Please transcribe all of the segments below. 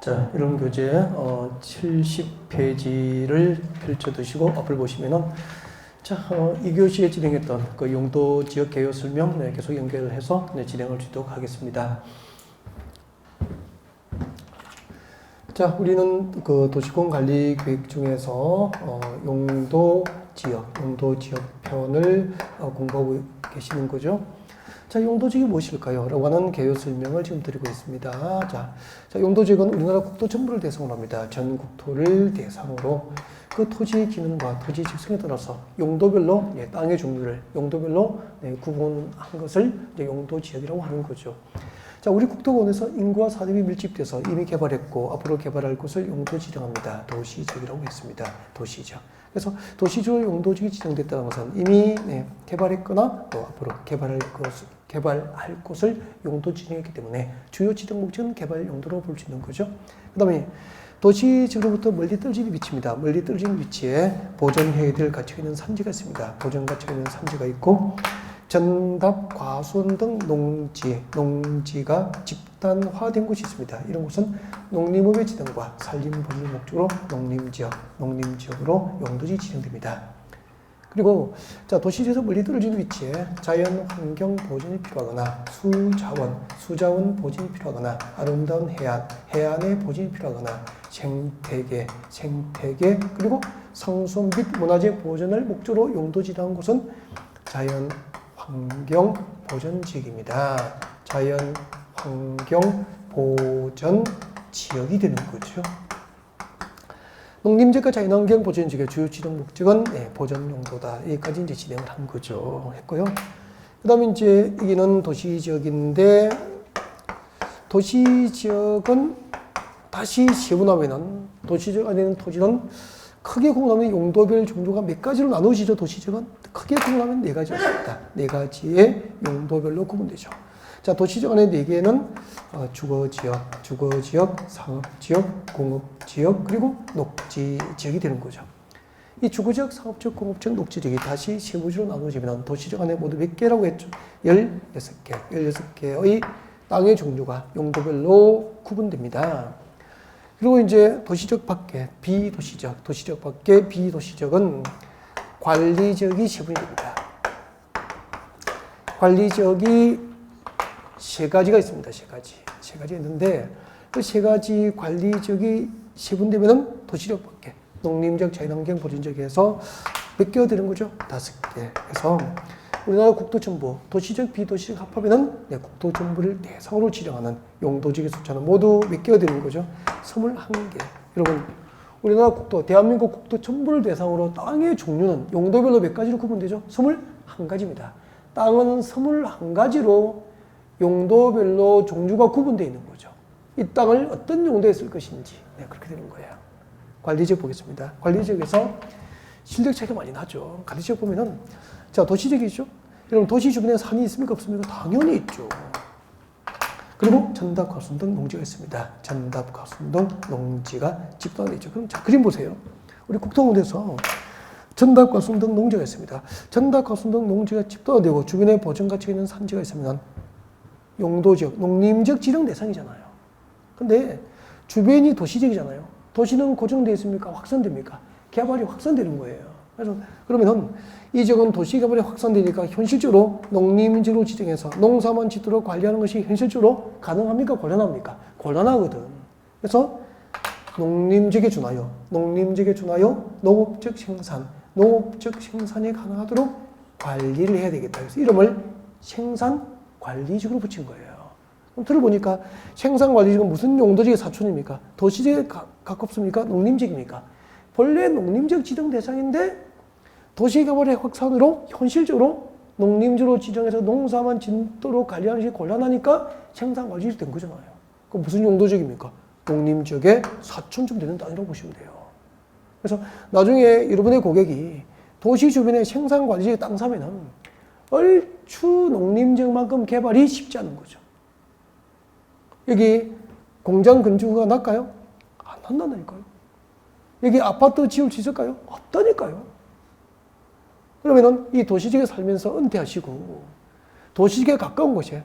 자, 이런 교재 70페이지를 펼쳐 두시고 앞을 보시면은 자, 2교시에 진행했던 그 용도 지역 개요 설명 계속 연결을 해서 진행을 주도록 하겠습니다. 자, 우리는 그 도시공 관리 계획 중에서 용도 지역 편을 공부하고 계시는 거죠. 자, 용도지역이 무엇일까요? 라고 하는 개요 설명을 지금 드리고 있습니다. 자, 용도지역은 우리나라 국토 전부를 대상으로 합니다. 전 국토를 대상으로 그 토지의 기능과 토지 특성에 따라서 용도별로 땅의 종류를 용도별로 구분한 것을 용도지역이라고 하는 거죠. 자, 우리 국토원에서 인구와 산업이 밀집돼서 이미 개발했고 앞으로 개발할 곳을 용도 지정합니다. 도시지역이라고 했습니다. 도시지역. 그래서 도시지역 용도지역이 지정됐다는 것은 이미 개발했거나 또 앞으로 개발할 곳을 용도 지정했기 때문에 주요 지정 목적은 개발 용도로 볼 수 있는 거죠. 그 다음에 도시지역으로부터 멀리 떨어진 위치입니다. 멀리 떨어진 위치에 보존해야 될 가치가 있는 산지가 있습니다. 보존 가치가 있는 산지가 있고 전답, 과수원 등 농지가 집단화된 곳이 있습니다. 이런 곳은 농림업의 지정과 산림 보존을 목적으로 농림지역으로 용도지 지정됩니다. 그리고 자, 도시지에서 멀리 떨어진 위치에 자연 환경 보존이 필요하거나 수자원 보존이 필요하거나 아름다운 해안의 보존이 필요하거나 생태계 그리고 상수 및 문화재 보존을 목적으로 용도 지정한 곳은 자연 환경 보존 지역입니다. 자연 환경 보존 지역이 되는 거죠. 농림지역과 자연환경 보존 지역의 주요 지정 목적은 보존 용도다. 여기까지 이제 진행을 한 거죠. 했고요. 그다음에 이제 여기는 도시지역인데 도시지역은 다시 세분화하면은 도시지역 안에 있는 토지는 크게 구분하면 용도별 종류가 몇 가지로 나누어지죠. 도시지역은 크게 구분하면 네 가지가 있습니다. 네 가지의 용도별로 구분되죠. 자, 도시지역 안에 네 개는 주거지역, 상업지역, 공업지역, 그리고 녹지지역이 되는 거죠. 이 주거지역, 상업지역, 공업지역, 녹지지역이 다시 세부지로 나누어지면 도시지역 안에 모두 몇 개라고 했죠? 16개. 16개의 땅의 종류가 용도별로 구분됩니다. 그리고 이제 도시지역 밖에 도시지역 밖에 비도시지역은 관리지역이 세분이 됩니다. 관리지역이 세 가지가 있습니다. 세 가지 있는데 그 세 가지 관리지역이 세분되면은 도시지역 밖에 농림지역, 자연환경 보존지역에서 몇 개가 되는 거죠? 5개. 그래서 우리나라 국토전부 도시적, 비도시적 합하면은 국토전부를 대상으로 지정하는 용도지역의 숫자는 모두 몇 개가 되는 거죠? 21개. 여러분, 우리나라 대한민국 국토 전부를 대상으로 땅의 종류는 용도별로 몇 가지로 구분되죠? 21가지입니다. 땅은 21가지로 용도별로 종류가 구분되어 있는 거죠. 이 땅을 어떤 용도에 쓸 것인지 그렇게 되는 거예요. 관리지역 보겠습니다. 관리지역에서 실력 차이가 많이 나죠. 관리지역 보면은 자, 도시지역이죠. 여러분, 도시 주변에 산이 있습니까? 없습니까? 당연히 있죠. 그리고 전답, 과수원 등 농지가 있습니다. 전답, 과수원 등 농지가 집단되어 있죠. 그럼 자, 그림 보세요. 우리 국토원에서 전답, 과수원 등 농지가 있습니다. 전답, 과수원 등 농지가 집단되고 주변에 보존 가치가 있는 산지가 있으면 용도지역, 농림지역 지정 대상이잖아요. 근데 주변이 도시지역이잖아요. 도시는 고정되어 있습니까? 확산됩니까? 개발이 확산되는 거예요. 그래서 그러면은 이 지역은 도시 개발이 확산되니까 현실적으로 농림지로 지정해서 농사만 짓도록 관리하는 것이 현실적으로 가능합니까? 곤란합니까? 곤란하거든. 그래서 농림지역에 준하여 농업적 생산이 가능하도록 관리를 해야 되겠다. 그래서 이름을 생산관리지역으로 붙인 거예요. 그럼 들어보니까 생산관리지역은 무슨 용도지역의 사촌입니까? 도시지역에 가깝습니까? 농림지역입니까? 본래 농림지역 지정 대상인데 도시개발의 확산으로 현실적으로 농림지로 지정해서 농사만 짓도록 관리하는 것이 곤란하니까 생산관리지역이 된 거잖아요. 그럼 무슨 용도지역입니까? 농림지역의 사촌쯤 되는 땅이라고 보시면 돼요. 그래서 나중에 여러분의 고객이 도시 주변에 생산관리지역에 땅 사면은 얼추 농림지역만큼 개발이 쉽지 않은 거죠. 여기 공장 건축가 날까요? 안 난다니까요. 여기 아파트 지을 수 있을까요? 없다니까요. 그러면은 이 도시지역에 살면서 은퇴하시고 도시지역에 가까운 곳에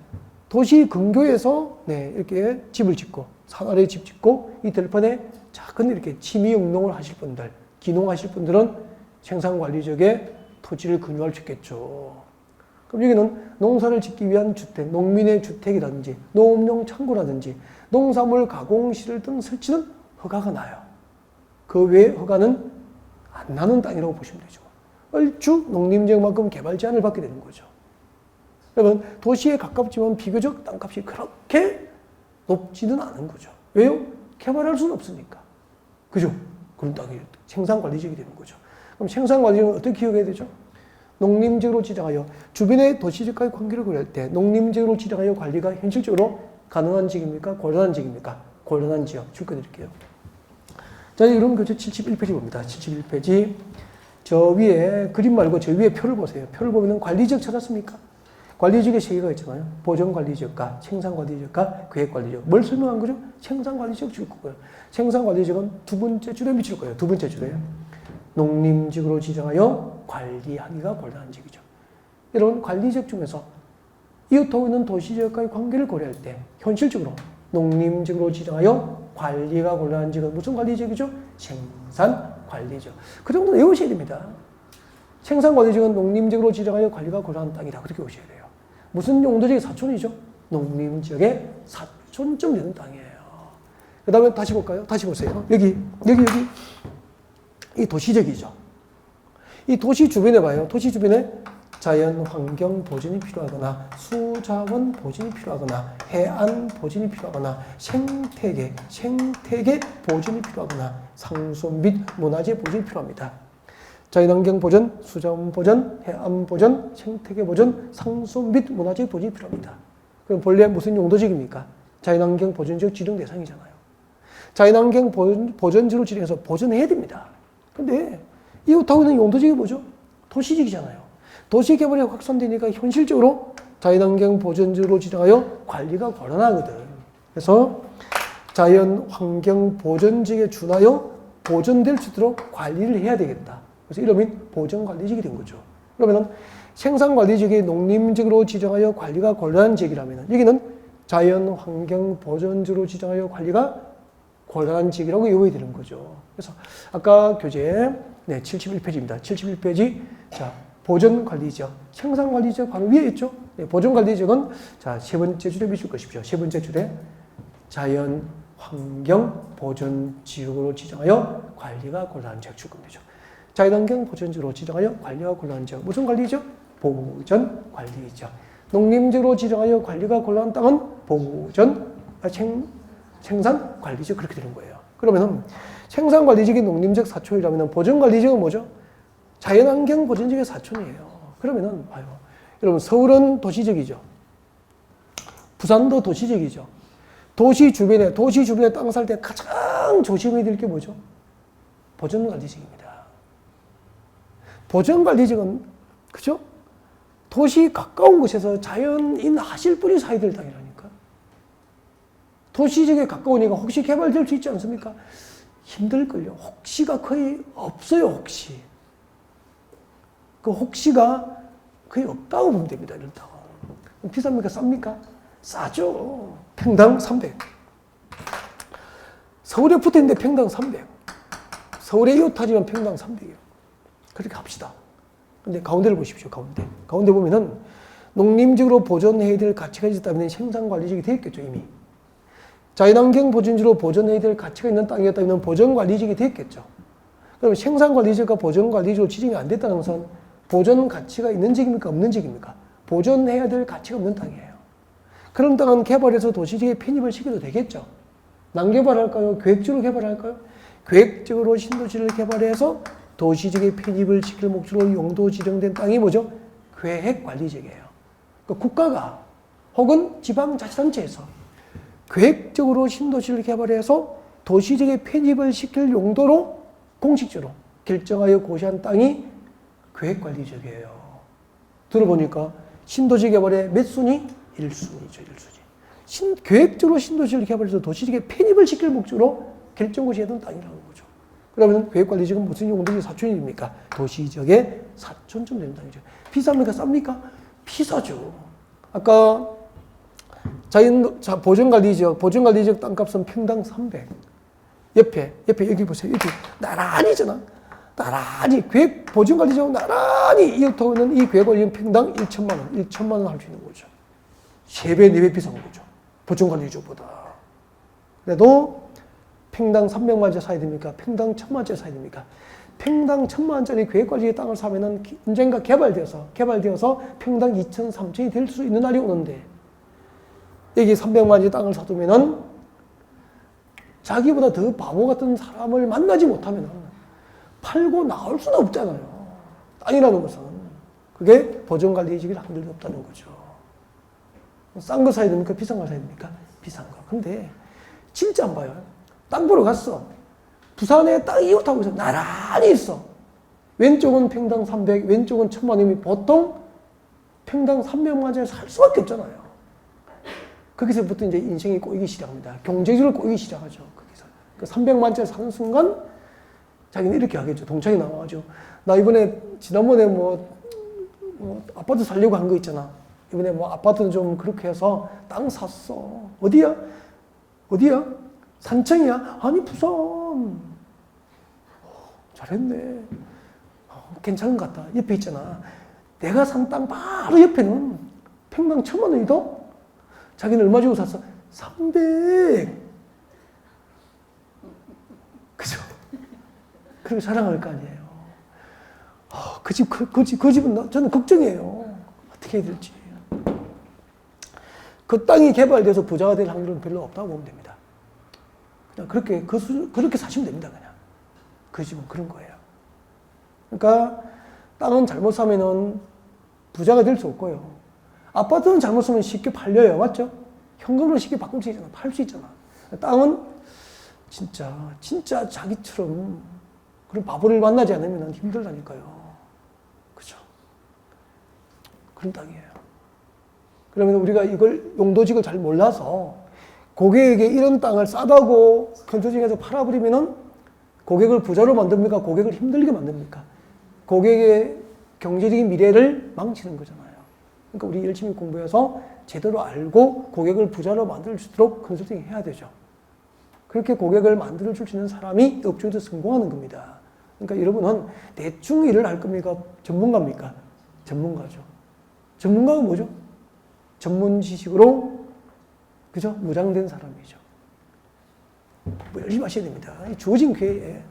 도시 근교에서 이렇게 집을 짓고 산 아래에 집 짓고 이 들판에 작은 이렇게 취미용농을 하실 분들, 기농하실 분들은 생산관리지역에 토지를 근유할 수 있겠죠. 그럼 여기는 농사를 짓기 위한 주택, 농민의 주택이라든지 농업용 창고라든지 농산물 가공실 등 설치는 허가가 나요. 그 외에 허가는 안 나는 땅이라고 보시면 되죠. 얼추 농림지역만큼 개발 제한을 받게 되는 거죠. 여러분, 도시에 가깝지만 비교적 땅값이 그렇게 높지는 않은 거죠. 왜요? 개발할 수는 없으니까. 그죠? 그런 땅이 생산관리지역이 되는 거죠. 그럼 생산관리지역은 어떻게 기억해야 되죠? 농림지역으로 지정하여 주변의 도시지역과의 관계를 고려할 때 농림지역으로 지정하여 관리가 현실적으로 가능한 지역입니까? 곤란한 지역입니까? 곤란한 지역. 줄거드릴게요. 자, 이런 교재 71페이지 봅니다. 71페이지. 저 위에 그림 말고 저 위에 표를 보세요. 표를 보면 관리지역 찾았습니까? 관리지역에 세 개가 있잖아요. 보전관리지역과 생산관리지역과 계획관리지역. 뭘 설명한 거죠? 생산관리지역 줄 거고요. 생산관리지역은 두 번째 줄에 미칠 거예요. 두 번째 줄에. 농림지역으로 지정하여 관리하기가 곤란한 지역이죠. 이런 관리지역 중에서 이웃하고 있는 도시지역과의 관계를 고려할 때 현실적으로 농림지역으로 지정하여 관리가 곤란한 지역은 무슨 관리지역이죠? 생산관리지역. 그 정도 외우셔야 됩니다. 생산관리지역은 농림지역으로 지정하여 관리가 곤란한 땅이다. 그렇게 보셔야 돼요. 무슨 용도지역의 사촌이죠? 농림지역의 사촌점 되는 땅이에요. 그 다음에 다시 볼까요? 다시 보세요. 여기. 이 도시적이죠. 이 도시 주변에 봐요. 도시 주변에 자연 환경 보존이 필요하거나 수자원 보존이 필요하거나 해안 보존이 필요하거나 생태계 보존이 필요하거나 상수 및 문화재 보존이 필요합니다. 자연환경 보존, 수자원 보존, 해안 보존, 생태계 보존, 상수 및 문화재 보존이 필요합니다. 그럼 본래 무슨 용도지역입니까? 자연환경 보존지역 지정 대상이잖아요. 자연환경 보존지로 지정해서 보존해야 됩니다. 근데 이웃하고 있는 용도지역이 뭐죠? 도시지역이잖아요. 도시개발이 확산되니까 현실적으로 자연환경 보존지로 지정하여 관리가 곤란하거든. 그래서 자연환경 보존지역에 준하여 보존될 수 있도록 관리를 해야 되겠다. 그래서 이름이 보존관리지역이 된 거죠. 그러면 생산관리지역이 농림지역으로 지정하여 관리가 곤란한 지역이라면 여기는 자연환경 보존지로 지정하여 관리가 곤란한 지역이라고 외워야 되는 거죠. 그래서 아까 교재 71페이지입니다. 71페이지. 자, 보존관리지역, 생산관리지역 바로 위에 있죠. 보존관리지역은 자, 세 번째 줄에 미줄 것이죠. 세 번째 줄에 자연환경 보존지역으로 지정하여 관리가 곤란한 지역 줄 겁니다. 자연환경 보존지역으로 지정하여 관리가 곤란한 지역. 무슨 관리죠? 보존관리지역. 농림지역으로 지정하여 관리가 곤란한 땅은 생산관리지역 그렇게 되는 거예요. 그러면 생산관리지역이 농림지역 사촌이라면 보존관리지역은 뭐죠? 자연환경 보존지역의 사촌이에요. 그러면은 봐요. 여러분 서울은 도시지역이죠. 부산도 도시지역이죠. 도시 주변에 땅 살 때 가장 조심해야 될 게 뭐죠? 보존관리지역입니다. 보존관리지역은 그죠? 도시 가까운 곳에서 자연인 하실 분이 사야 될 땅이라니까. 도시지역에 가까우니까 혹시 개발될 수 있지 않습니까? 힘들걸요. 혹시가 거의 없어요, 혹시. 그 혹시가 거의 없다고 보면 됩니다, 이런 땅은. 비쌉니까? 쌉니까? 싸죠. 평당 300. 서울에 붙어 있는데 평당 300. 서울에 이웃하지만 평당 300이요. 그렇게 합시다. 근데 가운데를 보십시오, 가운데. 가운데 보면은 농림지역으로 보존해야 될 가치가 있었다면 생산관리지역이 되었겠죠, 이미. 자연환경 보존지로 보존해야 될 가치가 있는 땅이었다면 보존관리지역이 되었겠죠. 그럼 생산관리지역과 보존관리지역으로 지정이 안 됐다는 것은 보존 가치가 있는 지역입니까? 없는 지역입니까? 보존해야 될 가치가 없는 땅이에요. 그런 땅은 개발해서 도시지역에 편입을 시켜도 되겠죠. 난개발할까요? 계획적으로 개발할까요? 계획적으로 신도시를 개발해서 도시지역에 편입을 시킬 목적으로 용도 지정된 땅이 뭐죠? 계획관리지역이에요. 그러니까 국가가 혹은 지방자치단체에서 계획적으로 신도시를 개발해서 도시지역에 편입을 시킬 용도로 공식적으로 결정하여 고시한 땅이 계획관리지역이에요. 들어보니까 신도시 개발의 몇 순위? 1순위죠, 1순위. 계획적으로 신도시를 개발해서 도시지역에 편입을 시킬 목적으로 결정고시했던 땅이라는 거죠. 그러면 계획관리지역은 무슨 용도의 사촌입니까? 도시지역의 사촌점 되는 땅이죠. 비쌉니까? 쌉니까? 비싸죠. 아까 보존관리지역 땅값은 평당 300. 옆에 여기 보세요. 여기 나란히잖아. 나란히 보존관리지역 나란히 이어타고 있는 이 계획관리는 평당 1천만 원, 1천만 원 할 수 있는 거죠. 3배, 4배 비싼 거죠. 보존관리지역보다. 그래도 평당 300만 원짜리 사야 됩니까? 평당 1000만 원짜리 사야 됩니까? 평당 1000만 원짜리 계획관리지역 땅을 사면은 언젠가 개발되어서 평당 2천, 3천이 될 수 있는 날이 오는데 여기 300만 원짜리 땅을 사두면은 자기보다 더 바보 같은 사람을 만나지 못하면 팔고 나올 수는 없잖아요. 땅이라는 것은. 그게 보존관리지역이 한둘도 없다는 거죠. 싼 거 사야 됩니까? 비싼 거 사야 됩니까? 비싼 거. 근데 진짜 안 봐요. 땅 보러 갔어. 부산에 땅 이웃하고 있어. 나란히 있어. 왼쪽은 평당 300, 왼쪽은 1000만 원이면 보통 평당 300만 원짜리 살 수밖에 없잖아요. 거기서부터 이제 인생이 꼬이기 시작합니다. 경제적으로 꼬이기 시작하죠. 거기서. 그 300만 원짜리 사는 순간 자기는 이렇게 하겠죠. 동창이 나와가지고. 나 지난번에 아파트 살려고 한 거 있잖아. 이번에 아파트는 좀 그렇게 해서 땅 샀어. 어디야? 산청이야? 아니, 부산. 잘했네. 괜찮은 것 같다. 옆에 있잖아. 내가 산 땅 바로 옆에는 평당 1000만 원이도? 자기는 얼마 주고 샀어? 300. 그죠? 그렇게 자랑할 거 아니에요. 그 집은 저는 걱정이에요. 어떻게 해야 될지. 그 땅이 개발돼서 부자가 될 확률은 별로 없다고 보면 됩니다. 그냥 그렇게 사시면 됩니다, 그냥. 그 집은 그런 거예요. 그러니까 땅은 잘못 사면은 부자가 될 수 없고요. 아파트는 잘못 사면 쉽게 팔려요. 맞죠? 현금으로 쉽게 바꿀 수 있잖아. 팔 수 있잖아. 땅은 진짜 자기처럼 그런 바보를 만나지 않으면 힘들다니까요. 그죠? 그런 땅이에요. 그러면 우리가 이걸 용도직을 잘 몰라서 고객에게 이런 땅을 싸다고 컨설팅해서 팔아버리면은 고객을 부자로 만듭니까? 고객을 힘들게 만듭니까? 고객의 경제적인 미래를 망치는 거잖아요. 그러니까 우리 열심히 공부해서 제대로 알고 고객을 부자로 만들 수 있도록 컨설팅 해야 되죠. 그렇게 고객을 만들어 줄 수 있는 사람이 업종에서 성공하는 겁니다. 그러니까 여러분은 대충 일을 할 겁니까? 전문가입니까? 전문가죠. 전문가가 뭐죠? 전문 지식으로, 그죠? 무장된 사람이죠. 열심히 하셔야 됩니다. 주어진 기회에.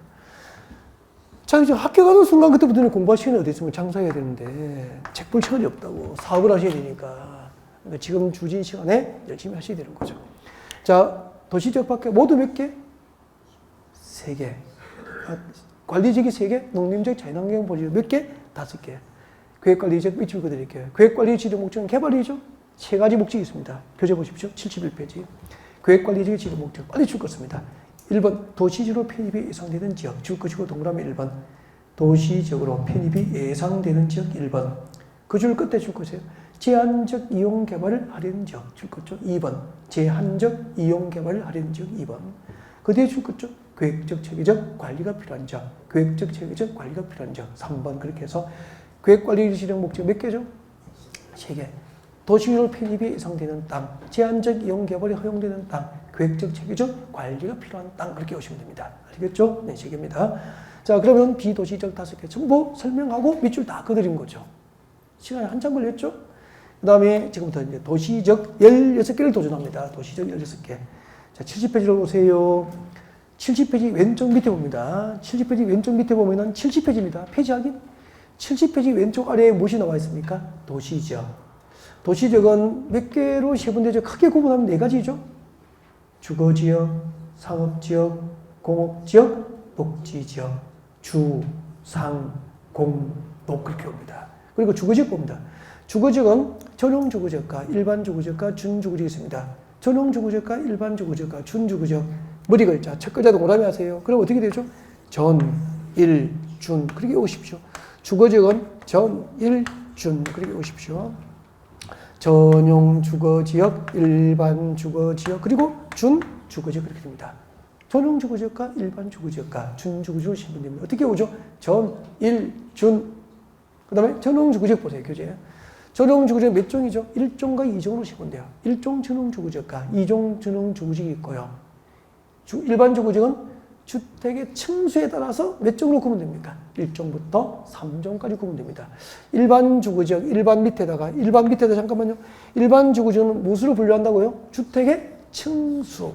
자, 이제 학교 가는 순간 그때부터는 공부할 시간이 어디 있으면 장사해야 되는데, 책 볼 시간이 없다고. 사업을 하셔야 되니까. 그러니까 지금 주어진 시간에 열심히 하셔야 되는 거죠. 자, 도시적 밖에 모두 몇 개? 3개. 관리직이 3개, 농림적 자연환경 보지역 몇 개? 5개. 계획관리적 밑줄 그어드릴게요. 계획관리 지정 목적은 개발이죠. 3가지 목적이 있습니다. 교재 보십시오. 71페이지. 계획관리적의 지정 목적. 빨리 줄 것입니다. 1번, 도시적으로 편입이 예상되는 지역. 줄 것이고 동그라미 1번. 도시적으로 편입이 예상되는 지역 1번. 그 줄 끝에 줄 것이에요. 제한적 이용 개발을 하려는 지역. 줄 것죠. 2번. 제한적 이용 개발을 하려는 지역 2번. 그 뒤에 줄 것죠. 계획적, 체계적 관리가 필요한 지역. 계획적, 체계적 관리가 필요한 지역. 3번. 그렇게 해서 계획관리 지정 목적 몇 개죠? 3개. 도시로 편입이 예상되는 땅, 제한적 이용 개발이 허용되는 땅, 계획적, 체계적 관리가 필요한 땅, 그렇게 오시면 됩니다. 알겠죠? 네, 3개입니다. 자, 그러면 비도시적 5개 전부 설명하고 밑줄 다 그어드린 거죠. 시간이 한참 걸렸죠? 그 다음에 지금부터 이제 도시적 16개를 도전합니다. 도시적 16개. 자, 70페이지로 오세요. 70페이지 왼쪽 밑에 봅니다. 70페이지 왼쪽 밑에 보면은 70페이지입니다. 페이지 확인. 70페이지 왼쪽 아래에 무엇이 나와 있습니까? 도시적. 도시적은 몇 개로 세분되죠? 크게 구분하면 4가지죠? 주거지역, 상업지역, 공업지역, 복지지역, 주, 상, 공, 녹 그렇게 옵니다. 그리고 주거지역 봅니다. 주거지역은 전용주거지역과 일반주거지역과 준주거지역이 있습니다. 전용주거지역과 일반주거지역과 준주거지역 머리 글자, 첫 글자 동그라미 하세요. 그럼 어떻게 되죠? 전, 일, 준 그렇게 오십시오. 주거지역은 전, 일, 준 그렇게 오십시오. 전용 주거지역, 일반 주거지역, 그리고 준 주거지역 그렇게 됩니다. 전용 주거지역과 일반 주거지역과 준 주거지역으로 신분됩니다. 어떻게 오죠? 전, 일, 준. 그 다음에 전용 주거지역 보세요, 교재. 전용주구지가 몇 종이죠? 1종과 2종으로 시면 돼요. 1종 전용주구지과 2종 전용주구지가 있고요. 일반 주구지는 주택의 층수에 따라서 몇 종으로 구면 됩니까? 1종부터 3종까지 구면 됩니다. 일반 주구지역, 일반 밑에다가 잠깐만요. 일반 주구지역은 무엇으로 분류한다고요? 주택의 층수.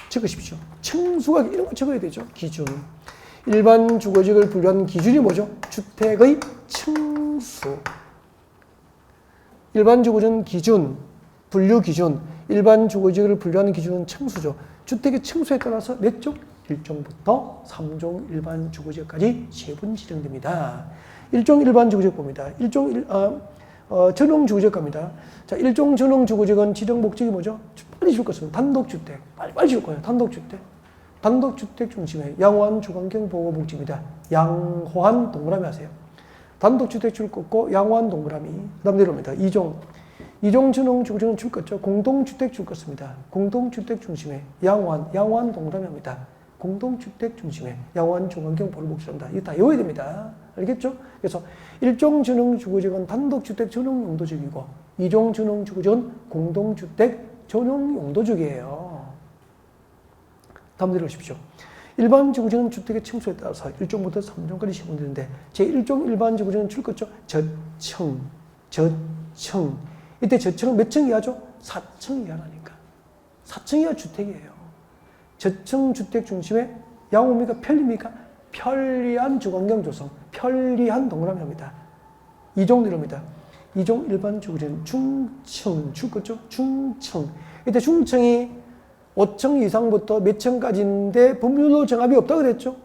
적으십시오. 층수가 이런 거 적어야 되죠. 기준. 일반 주거지역을 분류하는 기준이 뭐죠? 주택의 층수. 일반 주거지역은 기준, 분류 기준. 일반 주거지역을 분류하는 기준은 층수죠. 주택의 층수에 따라서 몇 종? 1종부터 3종 일반 주거지역까지 세분 지정됩니다. 1종 일반 주거지역 봅니다. 전용 주거지역 갑니다. 자, 1종 전용 주거지역은 지정 목적이 뭐죠? 빨리 줄 것은 단독주택. 빨리 줄 거예요. 단독주택. 단독주택 중심의 양호한 주거환경 보호 목적입니다. 양호한 동그라미 하세요. 단독주택 줄 걷고 양호한 동그라미. 그 다음 내려옵니다. 2종 전용 주거지역은 줄 것죠. 공동주택 줄 것입니다. 공동주택 중심의 양호한 동그라미 합니다. 공동주택 중심의 양호한 주거환경 보호 목적입니다. 이거 다 외워야 됩니다. 알겠죠? 그래서 1종 전용 주거지역은 단독주택 전용 용도지역이고 2종 전용 주거지역은 공동주택 전용 용도지역이에요. 다음 내려오십시오. 일반 주거지역은 주택의 층수에 따라서 1종부터 3종까지 시면 되는데 제1종 일반 주거지역은 줄 것죠. 저층. 이때 저층은 몇 층 이하죠? 4층 이하라니까. 4층 이하 주택이에요. 저층 주택 중심의 양호입니까? 편리입니까? 편리한 주거환경 조성, 편리한 동그라미입니다. 2종 내려옵니다. 2종 일반 주거지역은 중층 줄 것죠? 중층. 이때 중층이 5층 이상부터 몇 층까지인데 법률로 정합이 없다 그랬죠?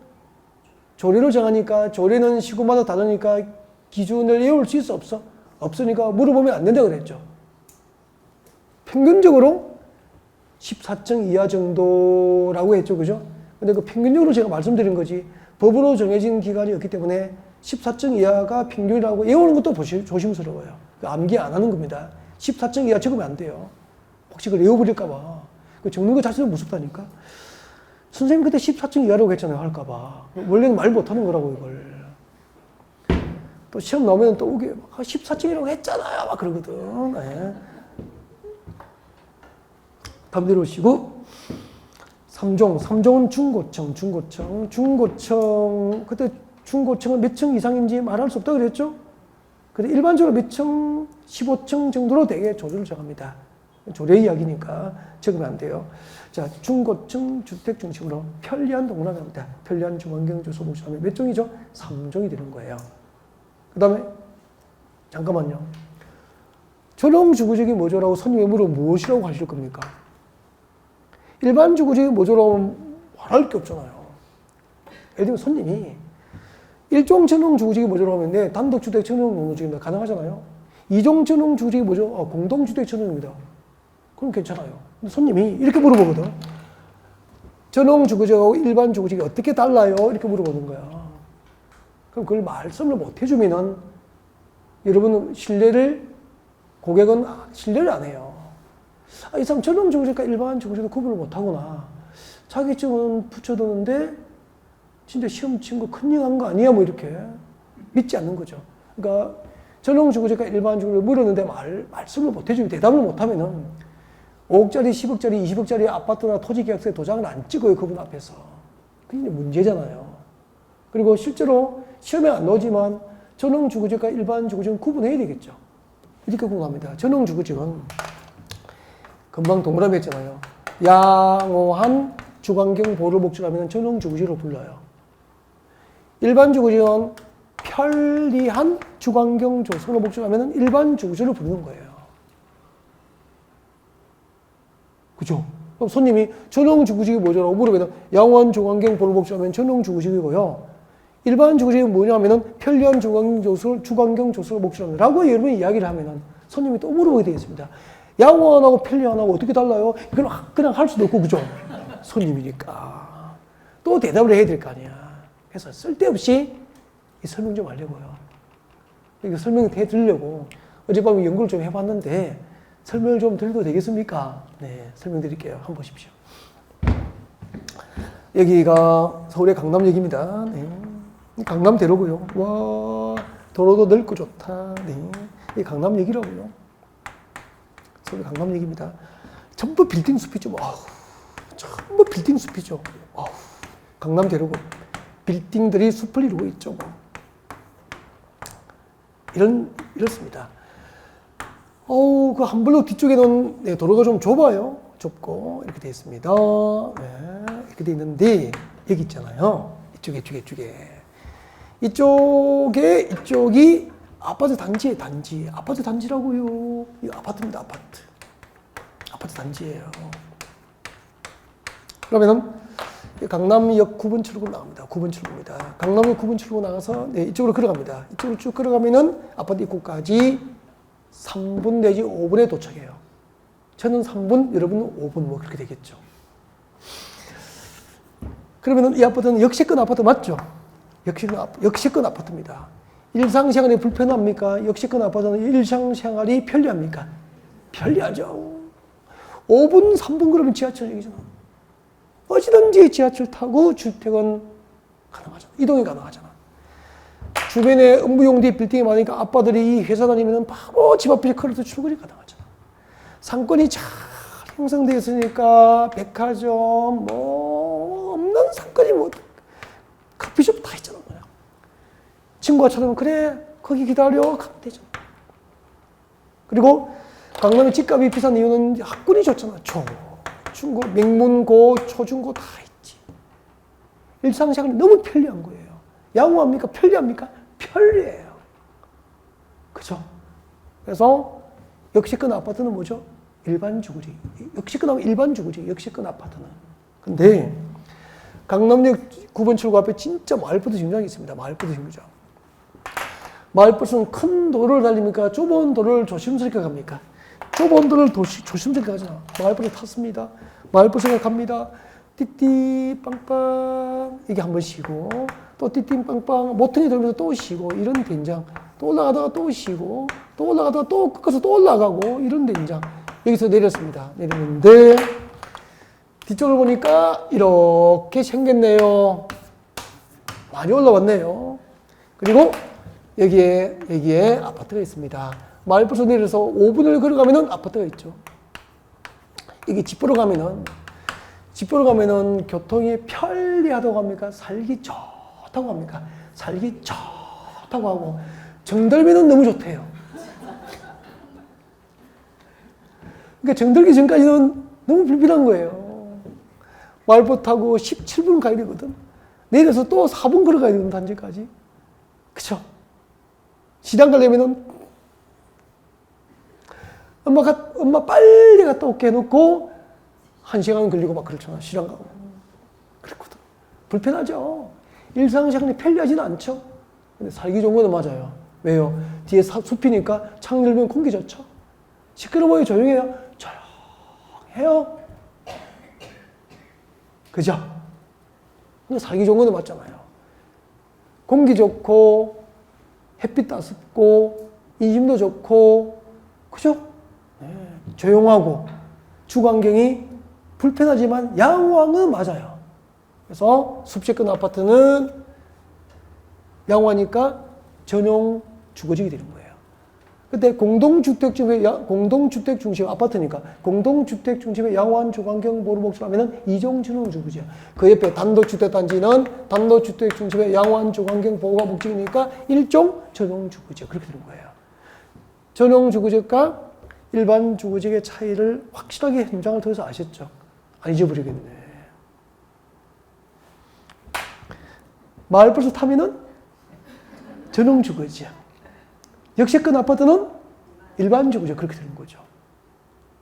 조례로 정하니까 조례는 시구마다 다르니까 기준을 외울 수 있어 없어? 없으니까 물어보면 안 된다 그랬죠. 평균적으로 14층 이하 정도라고 했죠. 그죠? 근데 그 평균적으로 제가 말씀드린 거지 법으로 정해진 기간이 없기 때문에 14층 이하가 평균이라고 외우는 것도 조심스러워요. 암기 안 하는 겁니다. 14층 이하 적으면 안 돼요. 혹시 그걸 외워버릴까봐. 적는 거 자체도 무섭다니까. 선생님 그때 14층 이하라고 했잖아요. 할까봐. 원래는 말 못하는 거라고 이걸. 또 시험 나오면 또 오게 14층이라고 했잖아요. 막 그러거든. 네. 다음 내려오시고 3종은 중고층. 그때 중고층은 몇 층 이상인지 말할 수 없다고 그랬죠? 근데 일반적으로 몇 층? 15층 정도로 되게 조례를 정합니다. 조례 이야기니까 적으면 안 돼요. 자, 중고층 주택 중심으로 편리한 동그라미입니다. 편리한 주거환경 조성 목적하면 몇 종이죠? 3종이 되는 거예요. 그 다음에 잠깐만요. 전용 주거지역이 뭐죠라고 손님이 물어 무엇이라고 하실 겁니까? 일반 주거지역이 뭐죠라고 말할 게 없잖아요. 예를 들면 손님이 1종 전용 주거지역이 뭐죠라고 하면 단독주택 전용 용도지역입니다. 가능하잖아요. 2종 전용 주거지역이 뭐죠? 공동주택 전용입니다. 그럼 괜찮아요. 근데 손님이 이렇게 물어보거든. 전용 주거지역하고 일반 주거지역이 어떻게 달라요? 이렇게 물어보는 거야. 그럼 그걸 말씀을 못 해주면은 여러분 고객은 신뢰를 안 해요. 이 사람 전용 주거지역과 일반 주거지역도 구분을 못 하구나. 자격증은 붙여두는데 진짜 시험 친 거 큰일한 거 아니야? 뭐 이렇게 믿지 않는 거죠. 그러니까 전용 주거지역과 일반 주거지역을 물었는데 말씀을 못 해주면 대답을 못 하면은 5억짜리, 10억짜리, 20억짜리 아파트나 토지계약서에 도장을 안 찍어요. 그분 앞에서. 그게 문제잖아요. 그리고 실제로 시험에 안 나오지만 전용 주거지역과 일반 주거지역은 구분해야 되겠죠. 이렇게 구분합니다. 전용 주거지역은 금방 동그라미 했잖아요. 양호한 주거환경 보호를 목적으로 하면 전용 주거지역으로 불러요. 일반 주거지역은 편리한 주거환경 조성을 목적으로 하면 일반 주거지역으로 부르는 거예요. 그죠? 그럼 손님이 전용 주거지역이 뭐죠라고 물으면 양호한 주거환경 보호를 목적으로 하면 전용 주거지역이고요. 일반 주거지역이 뭐냐면은 편리한 주거환경 조성을 목적으로 합니다. 라고 여러분이 이야기를 하면은 손님이 또 물어보게 되겠습니다. 양호한하고 편리한하고 어떻게 달라요? 이걸 그냥 할 수도 없고, 그죠? 손님이니까. 또 대답을 해야 될 거 아니야. 그래서 쓸데없이 설명 좀 하려고요. 이거 설명을 해드리려고 어젯밤에 연구를 좀 해봤는데 설명을 좀 드려도 되겠습니까? 네, 설명드릴게요. 한번 보십시오. 여기가 서울의 강남역입니다. 네. 강남대로고요. 와, 도로도 넓고 좋다. 네. 이 강남 얘기라고요. 서울 강남 얘기입니다. 전부 빌딩 숲이죠. 전부 빌딩 숲이죠. 강남 대로고 빌딩들이 숲을 이루고 있죠. 이렇습니다. 그 한블록 뒤쪽에는 네, 도로가 좀 좁아요. 좁고 이렇게 되어 있습니다. 네, 이렇게 되어 있는데 여기 있잖아요. 이쪽이 아파트 단지예요. 아파트 단지라고요. 이 아파트입니다. 아파트 단지예요. 그러면은 강남역 9번 출구 나갑니다. 9번 출구입니다. 강남역 9번 출구 나가서 네, 이쪽으로 걸어갑니다. 이쪽으로 쭉 걸어가면은 아파트 입구까지 3분 내지 5분에 도착해요. 저는 3분, 여러분은 5분 뭐 그렇게 되겠죠. 그러면은 이 아파트는 역세권 아파트 맞죠? 역세권 아파트입니다. 일상생활이 불편합니까? 역세권 아파트는 일상생활이 편리합니까? 편리하죠. 5분, 3분 그러면 지하철 얘기잖아. 어디든지 지하철 타고 주택은 가능하잖아. 이동이 가능하잖아. 주변에 업무용지 빌딩이 많으니까 아빠들이 회사 다니면 바로 집 앞에 걸어서 출근이 가능하잖아. 상권이 잘 형성되어 있으니까 백화점, 없는 상권이 커피숍 다 있잖아. 친구가 찾으면 그래, 거기 기다려. 가면 되잖아. 그리고 강남의 집값이 비싼 이유는 학군이 좋잖아. 중고, 명문고, 초중고 다 있지. 일상생활이 너무 편리한 거예요. 양호합니까? 편리합니까? 편리해요. 그죠? 그래서 역세권 아파트는 뭐죠? 일반 주거지. 역세권 일반 주거지. 역세권 아파트는. 근데 강남역 9번 출구 앞에 진짜 마을버스 정류장이 있습니다. 마을버스 정류장. 마을버스는 큰 도로를 달립니까? 좁은 도로를 조심스럽게 갑니까? 좁은 도로를 조심스럽게 가잖아. 마을버스 탔습니다. 마을버스가 갑니다. 띠띠 빵빵 이게 한 번 쉬고 또 띠띠 빵빵 모퉁이 돌면서 또 쉬고 이런 된장. 또 올라가다가 또 쉬고 또 올라가다가 또 꺾어서 또 올라가고 이런 된장. 여기서 내렸습니다. 내렸는데 뒤쪽을 보니까 이렇게 생겼네요. 많이 올라왔네요. 그리고 여기에 아파트가 있습니다. 마을버스 내려서 5분을 걸어가면은 아파트가 있죠. 여기 집 보러 가면은 교통이 편리하다고 합니까? 살기 좋다고 합니까? 살기 좋다고 하고 정들면은 너무 좋대요. 그러니까 정들기 전까지는 너무 불편한 거예요. 마을버스 타고 17분 가야 되거든. 내려서 또 4분 걸어가야 되는 단지까지. 그쵸? 시장 가려면은 엄마 빨리 갔다 올게 해놓고 1시간 걸리고 막 그렇잖아. 시장 가고. 그렇거든. 불편하죠. 일상생활이 편리하지는 않죠. 근데 살기 좋은 거는 맞아요. 왜요? 뒤에 숲이니까 창 열면 공기 좋죠. 시끄러워요? 조용해요? 조용해요. 그죠? 근데 살기 좋은 거는 맞잖아요. 공기 좋고 햇빛 따숩고 인심도 좋고 그죠? 네. 조용하고 주거환경이 불편하지만 양호한 맞아요. 그래서 숲세권 아파트는 양호하니까 전용 주거지가 되는 거예요. 근데 공동주택 중심 아파트니까 공동주택 중심의 양호한 주거환경 보루 목적하면은 이종 전용 주거지야. 그 옆에 단독주택 단지는 단독주택 중심의 양호한 주거환경 보호가 목적이니까 일종 전용 주거지야. 그렇게 되는 거예요. 전용 주거지과 일반 주거지의 차이를 확실하게 현장을 통해서 아셨죠? 안 잊어버리겠네. 마을버스 타면은 전용 주거지야. 역세권 아파트는 일반 주거지야. 그렇게 되는 거죠.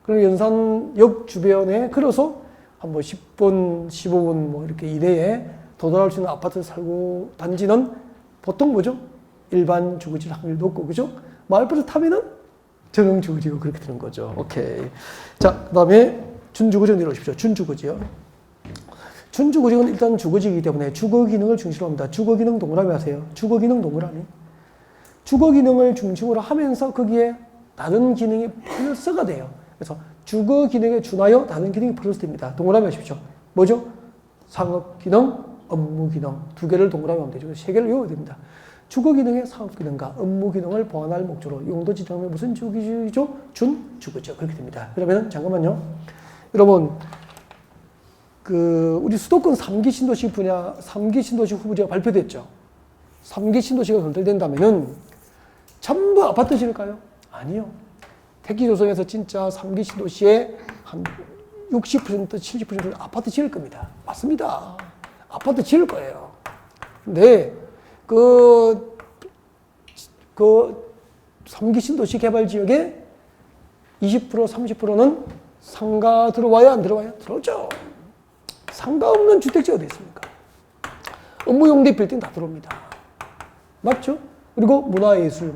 그리고 연산역 주변에 걸어서 한 10분, 15분 뭐 이렇게 이내에 도달할 수 있는 아파트 살고 단지는 보통 뭐죠? 일반 주거지 확률이 높고, 그죠? 마을버스 타면은 전용 주거지고 그렇게 되는 거죠. 오케이. 자, 그 다음에 준주거지 내려오십시오. 준주거지요. 준주거지는 일단 주거지이기 때문에 주거 기능을 중심으로 합니다. 주거 기능 동그라미 하세요. 주거 기능 동그라미. 주거 기능을 중심으로 하면서 거기에 다른 기능이 플러스가 돼요. 그래서 주거 기능에 준하여 다른 기능이 플러스 됩니다. 동그라미 하십시오. 뭐죠? 상업 기능, 업무 기능. 두 개를 동그라미 하면 되죠. 세 개를 외워야 됩니다. 주거기능의 사업기능과 업무기능을 보완할 목적으로 용도 지정하면 무슨 주거지죠? 준주거죠. 그렇게 됩니다. 그러면 잠깐만요. 여러분 우리 수도권 3기 신도시 분야 3기 신도시 후보지가 발표됐죠. 3기 신도시가 선택된다면은 전부 아파트 지을까요? 아니요. 택지 조성에서 진짜 3기 신도시의 한 60%, 70%는 아파트 지을 겁니다. 맞습니다. 아파트 지을 거예요. 근데, 3기 신도시 개발 지역에 20%, 30%는 상가 들어와야 안 들어와요? 들어오죠. 상가 없는 주택지가 어디 있습니까? 업무용대 빌딩 다 들어옵니다. 맞죠? 그리고 문화예술,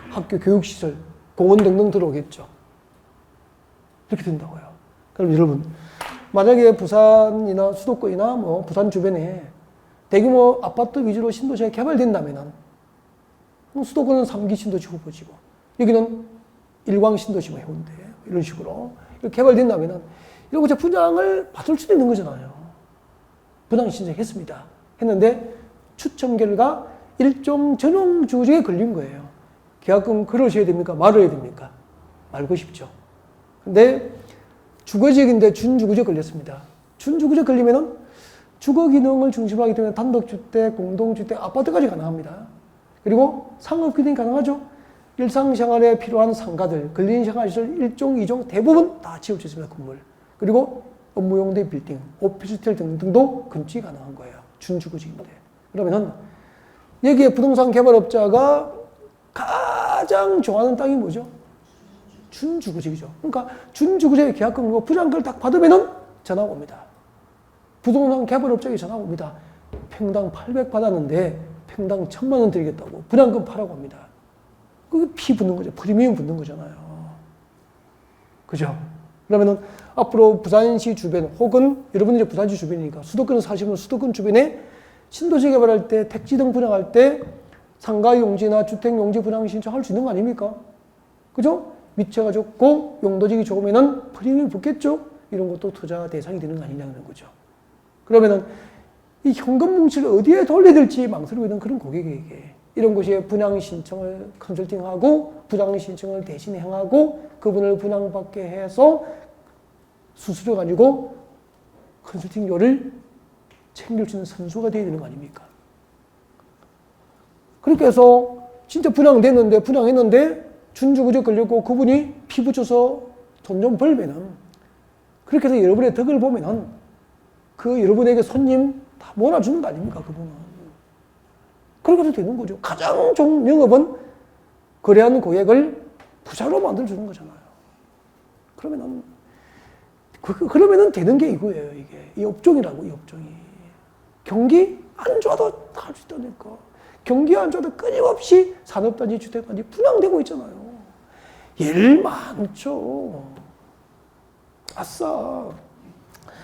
학교 교육시설, 공원 등등 들어오겠죠. 이렇게 된다고요. 그럼 여러분, 만약에 부산이나 수도권이나 부산 주변에 대규모 아파트 위주로 신도시가 개발된다면은 수도권은 3기 신도시 후보지고 여기는 일광 신도시 해운대 이런 식으로 이렇게 개발된다면은 이런 거 분양을 받을 수도 있는 거잖아요. 분양 신청했습니다. 했는데 추첨 결과 일종 전용 주거지에 걸린 거예요. 계약금 걸으셔야 됩니까? 말아야 됩니까? 말고 싶죠. 근데 주거지역인데 준주거지에 걸렸습니다. 준주거지에 걸리면은 주거 기능을 중심으로 하기 때문에 단독주택, 공동주택, 아파트까지 가능합니다. 그리고 상업 기능이 가능하죠. 일상생활에 필요한 상가들, 근린생활시설 1종, 2종 대부분 다 지을 수 있습니다. 건물. 그리고 업무용대 빌딩, 오피스텔 등등도 건축이 가능한 거예요. 준주거지인데. 그러면은 여기에 부동산 개발업자가 가장 좋아하는 땅이 뭐죠? 준주거지죠. 그러니까 준주거지의 계약금 그리고 분양금을 딱 받으면은 전화가 옵니다. 부동산 개발업자에게 전화가 옵니다. 평당 800 받았는데 평당 1000만 원 드리겠다고 분양금 파라고 합니다. 그게 피 붙는 거죠. 프리미엄 붙는 거잖아요. 그죠? 그러면은 앞으로 부산시 주변 혹은 여러분이 이제 부산시 주변이니까 수도권에 사시면 수도권 주변에 신도시 개발할 때 택지 등 분양할 때 상가 용지나 주택 용지 분양 신청할 수 있는 거 아닙니까? 그죠? 위치가 좋고 용도직이 좋으면은 프리미엄 붙겠죠? 이런 것도 투자 대상이 되는 거 아니냐는 거죠. 그러면은 이 현금 뭉치를 어디에 돌려야 될지 망설이고 있는 그런 고객에게 이런 곳에 분양 신청을 컨설팅하고 분양 신청을 대신 행하고 그분을 분양받게 해서 수수료 가지고 컨설팅료를 챙길 수 있는 선수가 되어야 되는 거 아닙니까? 그렇게 해서 진짜 분양했는데 준주거지 걸렸고 그분이 피 붙여서 돈 좀 벌면은 그렇게 해서 여러분의 덕을 보면은 그 여러분에게 손님 다 몰아주는 거 아닙니까? 그분은. 그렇게 해도 되는 거죠. 가장 좋은 영업은 거래한 고객을 부자로 만들어주는 거잖아요. 그러면은 되는 게 이거예요, 이게. 이 업종이라고, 이 업종이. 경기 안 좋아도 할 수 있다니까. 경기 안 좋아도 끊임없이 산업단지, 주택단지 분양되고 있잖아요. 일 많죠. 아싸.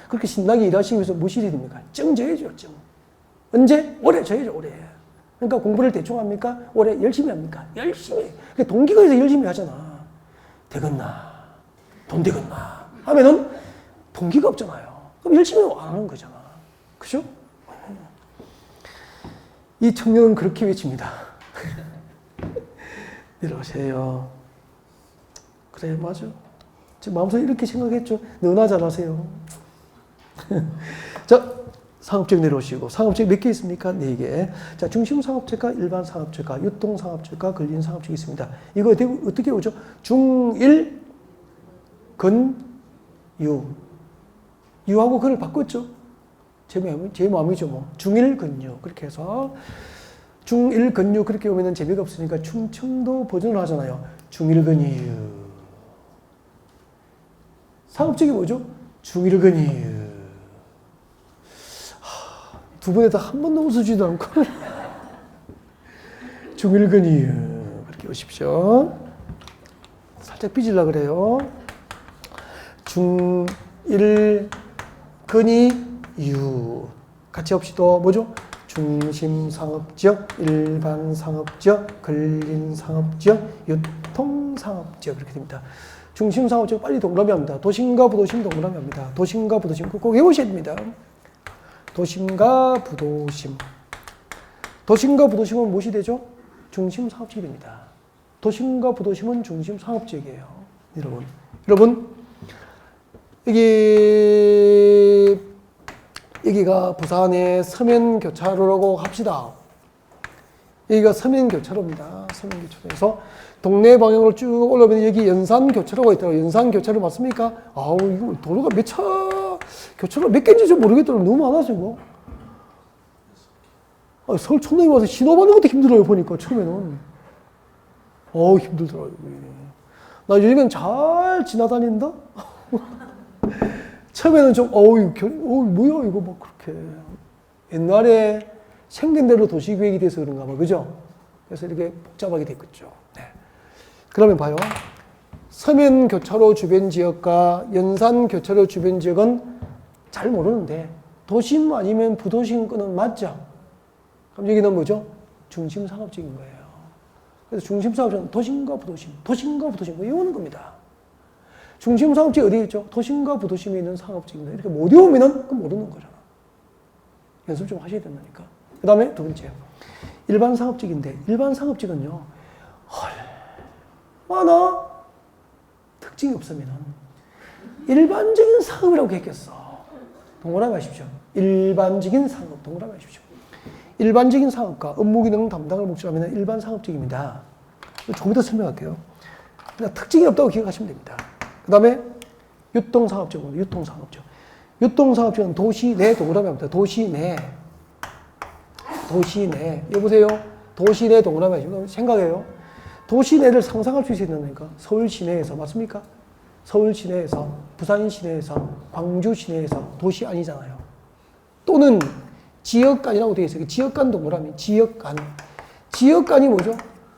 그렇게 신나게 일하시기 위해서 무엇이 해야 됩니까? 정 져야죠, 정. 언제? 올해 져야죠, 올해. 그러니까 공부를 대충 합니까? 올해 열심히 합니까? 열심히. 동기가 있어서 열심히 하잖아. 되겠나? 돈 되겠나? 하면은 동기가 없잖아요. 그럼 열심히 안 하는 거잖아. 그죠? 이 청년은 그렇게 외칩니다. 내려오세요. 그래, 맞아. 제 마음속에 이렇게 생각했죠. 너나 잘하세요. 자, 상업적 내려오시고, 상업적 몇 개 있습니까? 4개. 자, 중심 상업적과 일반 상업적과 유통 상업적과 근린 상업적이 있습니다. 이거 어떻게 오죠? 중일, 근, 유. 유하고 근을 바꿨죠? 제 마음이죠, 뭐. 중일, 근유. 그렇게 해서, 중일, 근유 그렇게 오면은 재미가 없으니까 충청도 버전을 하잖아요. 중일, 근유. 상업적이 뭐죠? 중일, 근유. 두 분에 다 한 번도 웃으지도 않고 중일근이 그렇게 오십시오. 살짝 삐질라 그래요. 중일근이 유 같이 합시다. 뭐죠? 중심상업지역, 일반상업지역, 근린상업지역, 유통상업지역 그렇게 됩니다. 중심상업지역 빨리 동그라미 합니다. 도심과 부도심 동그라미 합니다. 도심과 부도심 꼭 외우셔야 됩니다. 도심과 부도심. 도심과 부도심은 무엇이 되죠? 중심 상업지역이 됩니다. 도심과 부도심은 중심 상업지역이에요. 여러분, 여기가 부산의 서면교차로라고 합시다. 여기가 서면교차로입니다. 서면교차로에서 동네 방향으로 쭉 올라오면 여기 연산교차로가 있더라고요. 연산교차로 맞습니까? 아우, 이거 도로가 교차로 몇 개인지 좀 모르겠더라고요. 너무 많아서 이거. 서울 촌동에 와서 신호 받는 것도 힘들어요, 보니까, 처음에는. 힘들더라고요. 나 요즘엔 잘 지나다닌다? 처음에는 좀, 뭐야, 이거 막 그렇게. 옛날에 생긴 대로 도시계획이 돼서 그런가 봐, 그죠? 그래서 이렇게 복잡하게 됐겠죠. 네. 그러면 봐요. 서면교차로 주변 지역과 연산교차로 주변 지역은 잘 모르는데, 도심 아니면 부도심권은 맞죠? 그럼 여기는 뭐죠? 중심 상업지역인 거예요. 그래서 중심 상업지역은 도심과 부도심 뭐 이거는 겁니다. 중심 상업지역 어디에 있죠? 도심과 부도심에 있는 상업지역입니다. 이렇게 못 외우면은 그건 모르는 거잖아. 연습 좀 하셔야 된다니까. 그 다음에 두 번째. 일반 상업지역인데, 일반 상업지역은요, 얼마나 특징이 없으면은 일반적인 상업이라고 했겠어. 동그라미 하십시오. 일반적인 상업, 동그라미 하십시오. 일반적인 상업과 업무 기능 담당을 목적으로 하면 일반 상업적입니다. 조금 더 설명할게요. 그냥 특징이 없다고 기억하시면 됩니다. 그 다음에 유통상업적은 유통상업적. 유통상업적은 도시 내 동그라미 합니다. 도시 내. 여보세요? 도시 내 동그라미 하시고 생각해요. 도시 내를 상상할 수 있어야 된다니까. 서울 시내에서 맞습니까? 서울 시내에서, 부산 시내에서, 광주 시내에서 도시 아니잖아요. 또는 지역간이라고 되어 있어요. 지역간 동그라미, 지역간. 지역간이 뭐죠?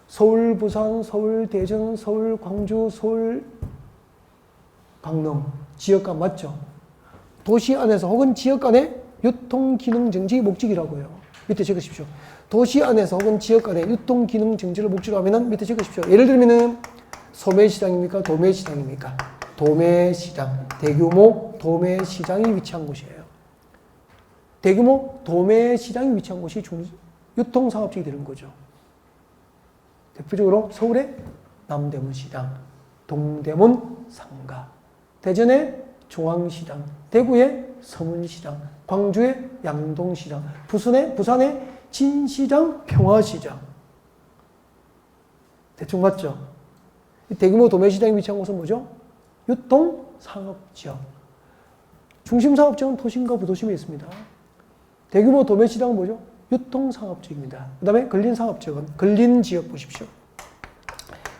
서울, 부산, 서울, 대전, 서울, 광주, 서울, 강릉. 지역간 맞죠? 도시 안에서 혹은 지역간의 유통기능정지 목적이라고 해요. 밑에 적으십시오. 도시 안에서 혹은 지역간의 유통기능정지를 목적으로 하면은 밑에 적으십시오. 예를 들면은 소매시장입니까? 도매시장입니까? 도매시장. 대규모 도매시장이 위치한 곳이에요. 대규모 도매시장이 위치한 곳이 유통상업지역이 되는 거죠. 대표적으로 서울의 남대문시장, 동대문 상가, 대전의 중앙시장, 대구의 서문시장, 광주의 양동시장, 부산의 진시장, 평화시장. 대충 맞죠? 대규모 도매시장이 위치한 곳은 뭐죠? 유통상업지역. 중심상업지역은 도심과 부도심에 있습니다. 대규모 도매시장은 뭐죠? 유통상업지역입니다. 그 다음에 근린상업지역은 근린지역 보십시오.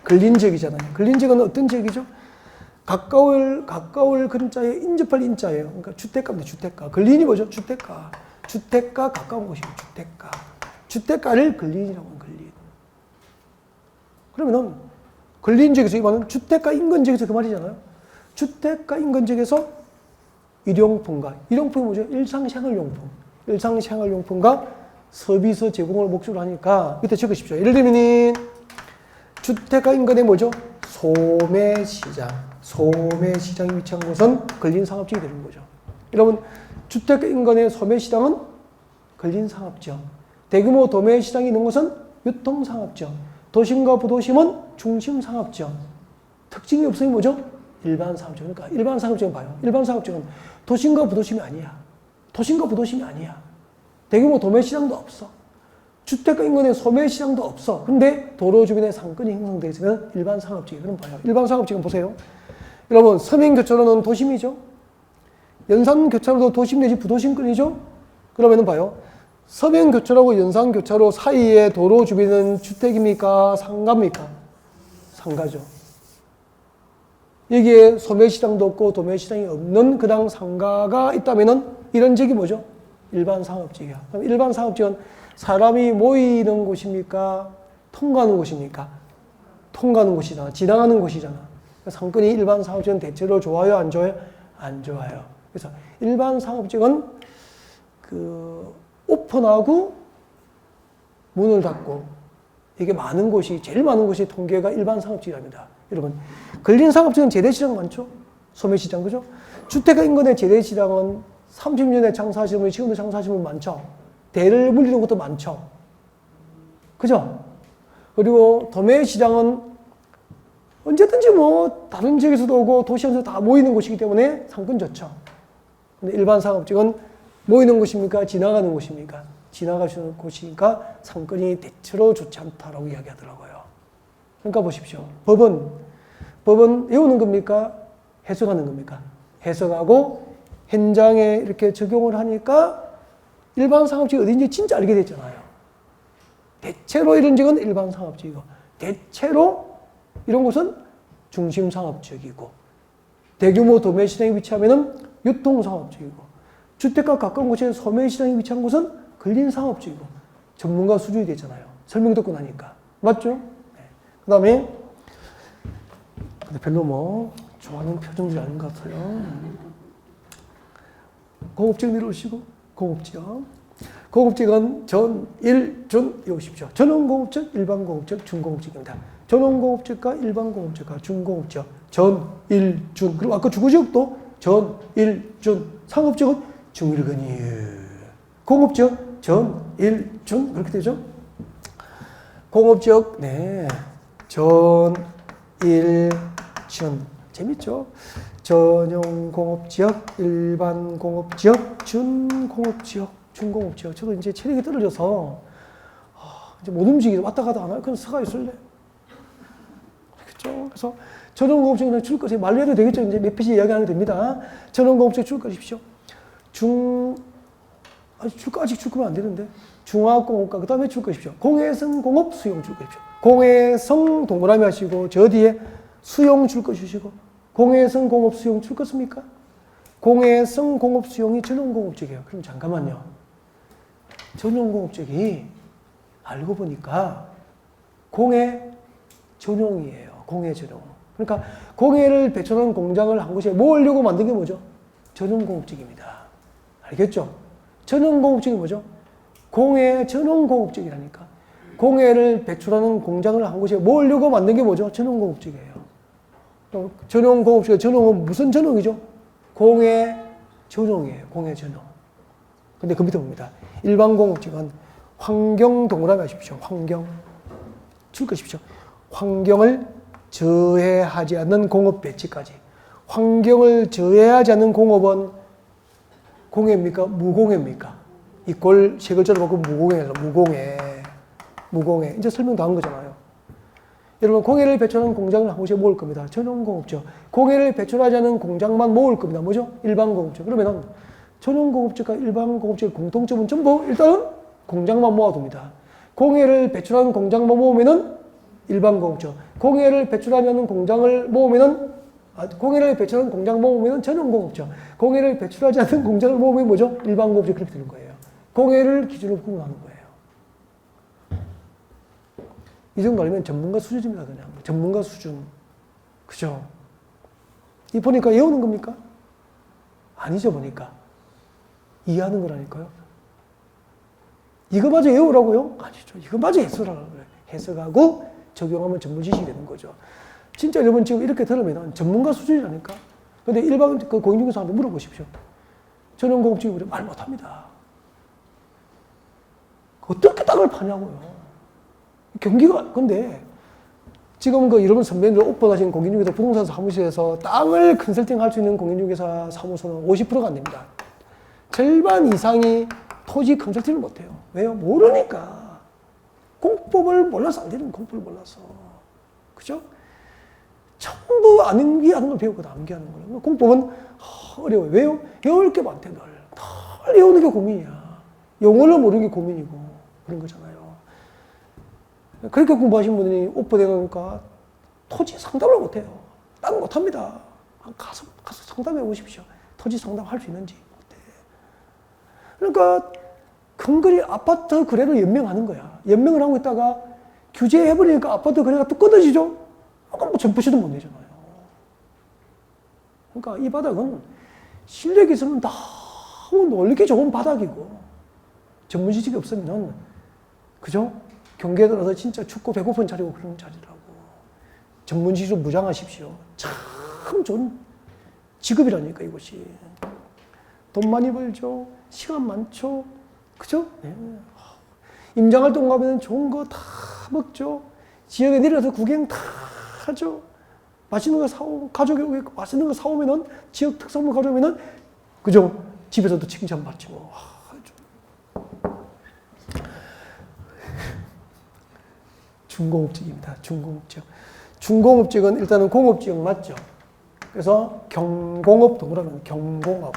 근린지역이잖아요. 근린지역은 어떤 지역이죠? 가까울 근자에 인접할 인자예요. 그러니까 주택가입니다. 주택가. 근린이 뭐죠? 주택가. 주택가 가까운 곳이에요. 주택가. 주택가를 근린이라고 하는 근린. 그러면은 근린지역에서 이 말은 주택가 인근지역에서 그 말이잖아요. 주택가 인근지역에서 일용품과 일용품이 뭐죠? 일상생활용품. 일상생활용품과 서비스 제공을 목적으로 하니까 밑에 적으십시오. 예를 들면 주택가 인근에 뭐죠? 소매시장. 소매시장이 위치한 곳은 근린상업지역이 되는 거죠. 여러분, 주택가 인근의 소매시장은 근린상업지역. 대규모 도매시장이 있는 곳은 유통상업지역. 도심과 부도심은 중심상업지역. 특징이 없으면 뭐죠? 일반상업지역. 그러니까 일반상업지역은 봐요. 일반상업지역은 도심과 부도심이 아니야. 도심과 부도심이 아니야. 대규모 도매시장도 없어. 주택가 인근에 소매시장도 없어. 근데 도로 주변에 상권이 형성되어 있으면 일반상업지역. 그럼 봐요. 일반상업지역은 보세요. 여러분, 서면교차로는 도심이죠. 연산교차로도 도심 내지 부도심권이죠. 그러면은 봐요. 서면교차로하고 연산교차로 사이에 도로 주변은 주택입니까? 상가입니까? 상가죠. 여기에 소매시장도 없고 도매시장이 없는 그당 상가가 있다면은 이런 지역이 뭐죠? 일반 상업지역이야. 그럼 일반 상업지역은 사람이 모이는 곳입니까? 통과하는 곳입니까? 통과하는 곳이잖아. 지나가는 곳이잖아. 상권이 일반 상업지역은 대체로 좋아요? 안 좋아요? 안 좋아요. 그래서 일반 상업지역은 오픈하고 문을 닫고 이게 많은 곳이, 제일 많은 곳이 통계가 일반 상업지역입니다. 여러분, 근린 상업지역은 재래시장 많죠? 소매시장, 그죠? 주택가 인근의 재래시장은 30년에 장사하시는 분이 지금도 장사하시는 분 많죠? 대를 물리는 것도 많죠? 그죠? 그리고 도매 시장은 언제든지 뭐 다른 지역에서도 오고 도시에서 다 모이는 곳이기 때문에 상권 좋죠. 근데 일반 상업지역은 모이는 곳입니까? 지나가는 곳입니까? 지나가시는 곳이니까 상권이 대체로 좋지 않다라고 이야기하더라고요. 그러니까 보십시오. 법은 외우는 겁니까? 해석하는 겁니까? 해석하고 현장에 이렇게 적용을 하니까 일반 상업지역이 어딘지 진짜 알게 됐잖아요. 대체로 이런 지역은 일반 상업지역이고 대체로 이런 곳은 중심 상업지역이고 대규모 도매 시장에 위치하면 유통 상업지역이고 주택과 가까운 곳에 소매 시장에 위치한 곳은 근린 상업지역이고 전문가 수준이 되잖아요. 설명 듣고 나니까. 맞죠? 네. 그 다음에 별로 뭐 좋아하는 표정들이 아닌 것 같아요. 공업지역 내려오시고 공업지역. 공업지역은 전, 일, 준 이러십시오. 전원공업지역, 일반공업지역, 준공업지역입니다. 전원공업지역과 일반공업지역과 준공업지역, 전, 일, 준. 그리고 아까 주거지역도 전, 일, 준. 상업지역은 중일근이. 공업지역, 전, 일, 준. 그렇게 되죠. 공업지역, 네. 전, 일, 준. 재밌죠? 전용공업지역, 일반공업지역, 준공업지역, 준공업지역. 저도 이제 체력이 떨어져서 이제 못 움직이고 왔다 갔다 안 하고 그냥 서가 있을래. 그렇죠? 그래서 전용공업지역은 줄 것이 말려도 되겠죠. 이제 몇 페이지 이야기하면 됩니다. 전용공업지역 줄 것이십시오. 아직 줄 거면 안 되는데. 중화공업과 그 다음에 줄 것이십시오. 공해성 공업 수용 줄 것이십시오. 공해성 동그라미 하시고 저 뒤에 수용 줄 것이시고 공해성 공업 수용 줄 것입니까? 공해성 공업 수용이 전용공업지역이에요. 그럼 잠깐만요. 전용공업지역이 알고 보니까 공해 전용이에요. 공해 전용. 그러니까 공해를 배출하는 공장을 한 곳에 모으려고 만든 게 뭐죠? 전용공업지역입니다. 알겠죠? 전용공업지역이 뭐죠? 공해 전용공업지역이라니까. 공해를 배출하는 공장을 한 곳에 모으려고 만든 게 뭐죠? 전용공업지역이에요. 전용공업지역, 전용은 무슨 전용이죠? 공해 전용이에요. 공해 전용. 근데 그 밑에 봅니다. 일반공업지역은 환경 동그라미 하십시오. 환경. 줄 것이십시오. 환경을 저해하지 않는 공업 배치까지. 환경을 저해하지 않는 공업은 공해입니까? 무공해입니까? 이꼴 세 글자로 바꾸면 무공해죠. 무공해. 이제 설명 다 한 거잖아요. 여러분, 공해를 배출하는 공장을 한 곳에 모을 겁니다. 전용공업지역. 공해를 배출하지 않는 공장만 모을 겁니다. 뭐죠? 일반공업지역. 그러면은 전용공업지역과 일반공업지역 공통점은 전부 일단은 공장만 모아둡니다. 공해를 배출하는 공장만 모으면은 일반공업지역. 공해를 배출하지 않는 공장을 모으면은 공해를 배출하는 공장 모으면은 전용공업지역. 공해를 배출하지 않는 공장을 모으면 뭐죠? 일반공업지역. 그렇게 되는 거예요. 공해를 기준으로 구분하는 거예요. 이 정도 아니면 전문가 수준입니다. 그냥 전문가 수준. 그죠? 이 보니까 외우는 겁니까? 아니죠. 보니까 이해하는 거라니까요. 이거마저 외우라고요? 아니죠. 이거마저 해석하라고 그래요. 해석하고 적용하면 전문 지식이 되는 거죠. 진짜 여러분 지금 이렇게 들으면 전문가 수준이라니까. 근데 일반 공인중개사한테 물어보십시오. 전용공업지역이 말 못합니다. 어떻게 땅을 파냐고요. 경기가, 근데 지금 그 여러분 선배님들 오픈하신 공인중개사 부동산 사무실에서 땅을 컨설팅 할 수 있는 공인중개사 사무소는 50%가 안 됩니다. 절반 이상이 토지 컨설팅을 못해요. 왜요? 모르니까. 공법을 몰라서 안 되는 공법을 몰라서. 그죠? 전부 암기하는 걸 배우거든, 암기하는 걸. 공법은 어려워요. 왜요? 외울 게 많대, 널. 널 외우는 게 고민이야. 용어를 모르는 게 고민이고, 그런 거잖아요. 그렇게 공부하신 분들이 오픈해 놓으니까 토지 상담을 못해요. 땅 못합니다. 가서 상담해 보십시오. 토지 상담할 수 있는지 못해. 그러니까 근거리 아파트 거래를 연명하는 거야. 연명을 하고 있다가 규제해버리니까 아파트 거래가 또 끊어지죠? 그럼 뭐 전부시도 못 내잖아요. 그러니까 이 바닥은 실력이 있으면 너무 놀기 좋은 바닥이고 전문 지식이 없으면 그죠? 경기에 들어서 진짜 춥고 배고픈 자리고 그런 자리라고. 전문 지식으로 무장하십시오. 참 좋은 직업이라니까 이것이. 돈 많이 벌죠. 시간 많죠. 그죠? 네. 임장활동 가면 좋은 거 다 먹죠. 지역에 내려서 구경 다 하죠. 맛있는 거 가족이 맛있는 거 사오면은, 지역 특산물 가져오면은, 그죠? 집에서도 칭찬받지 뭐. 중공업지역입니다. 중공업지역. 중공업지역은 일단은 공업지역 맞죠? 그래서 경공업 동그라미 경공업.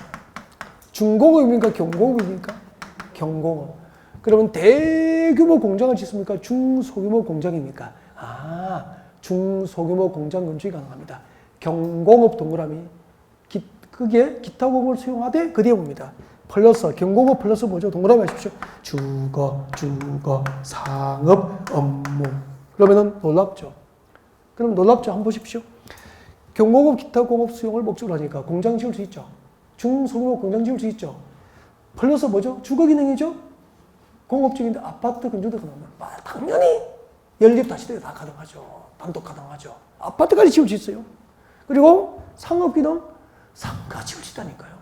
중공업입니까? 경공업입니까? 경공업. 그러면 대규모 공장을 짓습니까? 중소규모 공장입니까? 중소규모 공장 건축이 가능합니다. 경공업 동그라미. 그게 기타 공업을 수용하되 그 뒤에 봅니다. 플러스, 경공업 플러스 뭐죠? 동그라미 하십시오. 주거, 상업, 업무. 그러면은 놀랍죠? 그럼 놀랍죠? 한번 보십시오. 경공업, 기타 공업 수용을 목적으로 하니까 공장 지을 수 있죠. 중소규모 공장 지을 수 있죠. 플러스 뭐죠? 주거 기능이죠? 공업적인데 아파트 건축도 가능합니다. 당연히 연립 다시대가 다 가능하죠. 단독 가능하죠. 아파트까지 지을 수 있어요. 그리고 상업 기능, 상가 지을 수 있다니까요.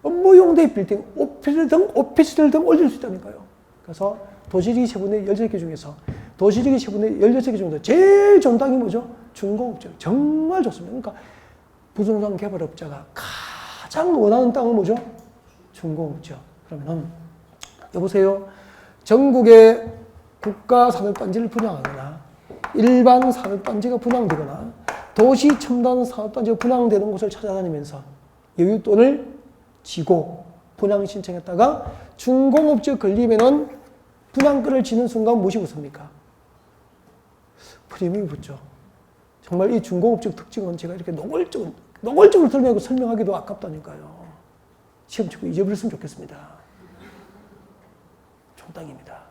업무용대 빌딩, 오피스텔 등 올릴 수 있다니까요. 그래서 도시지기 세분의 13개 중에서 도시지기 세분의 16개 중에서 제일 좋은 땅이 뭐죠? 중공업지역. 정말 좋습니다. 그러니까 부동산 개발업자가 가장 원하는 땅은 뭐죠? 중공업지역. 그러면은 여보세요. 전국의 국가 산업단지를 분양하거나 일반 산업단지가 분양되거나 도시 첨단 산업단지가 분양되는 곳을 찾아다니면서 여윳돈을 지고 분양 신청했다가 중공업지역 걸리면은 분양권을 지는 순간 무엇이 붙습니까? 프리미엄이 붙죠. 정말 이 중공업지역 특징은 제가 이렇게 노골적으로 설명하기도 아깝다니까요. 시험 치고 잊어버렸으면 좋겠습니다. 좋은 땅입니다.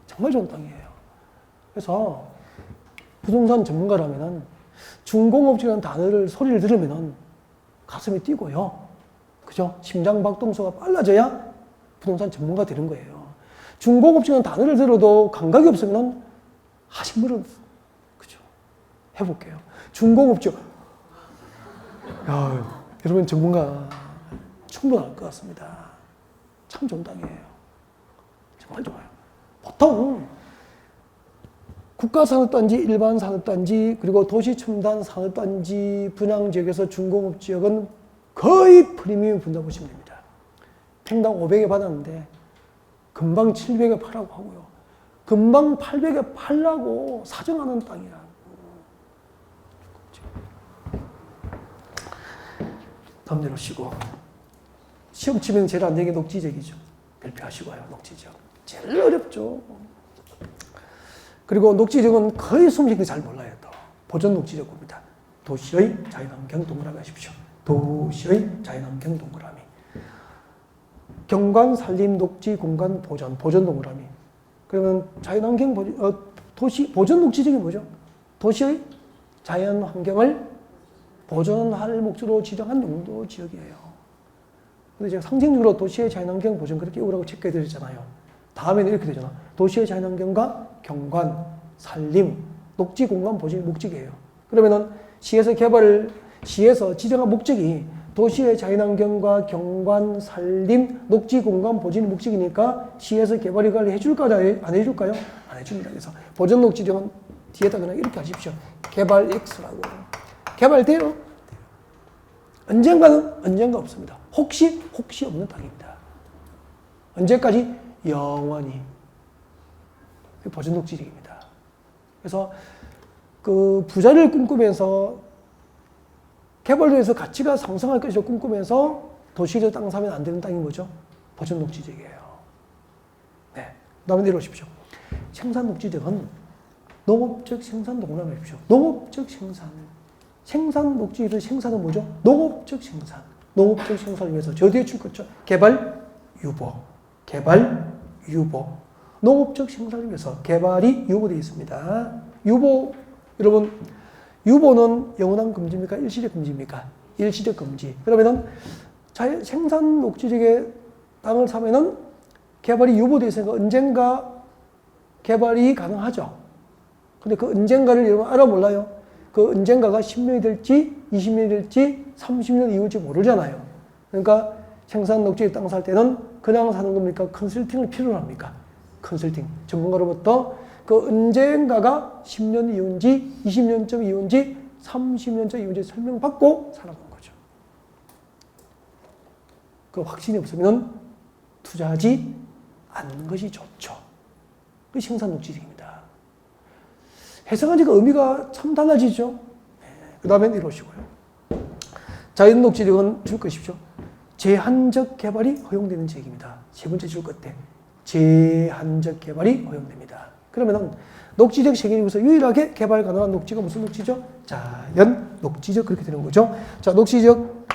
정말 좋은 땅이에요. 그래서 부동산 전문가라면은 중공업지라는 단어를 소리를 들으면은 가슴이 뛰고요. 그죠? 심장박동수가 빨라져야 부동산 전문가 되는 거예요. 중공업지라는 단어를 들어도 감각이 없으면은 하신물은 그죠? 해볼게요. 중공업지. 여러분 전문가 충분할 것 같습니다. 참 좋은 땅이에요. 정말 좋아요. 보통 국가산업단지, 일반산업단지, 그리고 도시첨단산업단지 분양지역에서 중공업지역은 거의 프리미엄 분다고 보시면 됩니다. 평당 500에 받았는데 금방 700에 팔라고 하고요. 금방 800에 팔라고 사정하는 땅이라고. 다음 내려오시고. 시험 치면 제일 안 되는 게 녹지지역이죠. 발표하시고요. 녹지지역. 제일 어렵죠. 그리고 녹지지역은 거의 수험생들이 잘 몰라요. 또 보존 녹지지역 봅니다. 도시의 자연환경 동그라미 하십시오. 도시의 자연환경 동그라미. 경관, 산림, 녹지, 공간, 보존 동그라미. 그러면 자연환경 도시 보존 녹지지역이 뭐죠? 도시의 자연환경을 보존할 목적으로 지정한 용도 지역이에요. 근데 제가 상징적으로 도시의 자연환경 보존 그렇게 오라고 체크해 드렸잖아요. 다음에는 이렇게 되잖아. 도시의 자연환경과 경관, 산림, 녹지, 공간, 보존이 목적이에요. 그러면은 시에서 지정한 목적이 도시의 자연환경과 경관, 산림, 녹지, 공간, 보존이 목적이니까 시에서 개발이 관리 해줄까요? 안 해줄까요? 안 해줍니다. 그래서 보존 녹지정은 뒤에다 그냥 이렇게 하십시오. 개발 X라고. 개발돼요? 언젠가 없습니다. 혹시 없는 땅입니다. 언제까지? 영원히. 보존 녹지지역입니다. 그래서 그 부자를 꿈꾸면서 개발도에서 가치가 상승할 것을 꿈꾸면서 도시를 땅 사면 안 되는 땅이 뭐죠? 보존 녹지지역이에요. 네. 다음에 내려오십시오. 생산 녹지지역은 농업적 생산 동그라미 해주십시오. 농업적 생산. 생산 녹지를 생산은 뭐죠? 농업적 생산. 농업적 생산을 위해서 저 뒤에 줄 거죠. 개발 유보. 농업적 생산을 위해서 개발이 유보되어 있습니다. 유보, 여러분, 유보는 영원한 금지입니까? 일시적 금지입니까? 일시적 금지. 그러면은 생산 녹지지역의 땅을 사면은 개발이 유보되어 있으니까 언젠가 개발이 가능하죠. 근데 그 언젠가를 여러분 알아 몰라요? 그 언젠가가 10년이 될지 20년이 될지 30년 이후일지 모르잖아요. 그러니까 생산 녹지 땅 살 때는 그냥 사는 겁니까? 컨설팅을 필요로 합니까? 컨설팅. 전문가로부터 그 언젠가가 10년 이후인지 20년쯤 이후인지 30년쯤 이후인지 설명받고 살아가는 거죠. 그 확신이 없으면 투자하지 않는 것이 좋죠. 그 생산 녹지적입니다. 해석하니까 의미가 참 달라지죠. 네. 그 다음엔 이러시고요. 자연 녹지적은 줄 것이죠. 제한적 개발이 허용되는 지역입니다. 세 번째 줄 끝에 제한적 개발이 허용됩니다. 그러면은 녹지적 세계에서 유일하게 개발 가능한 녹지가 무슨 녹지죠? 자연 녹지적 그렇게 되는 거죠. 자, 녹지적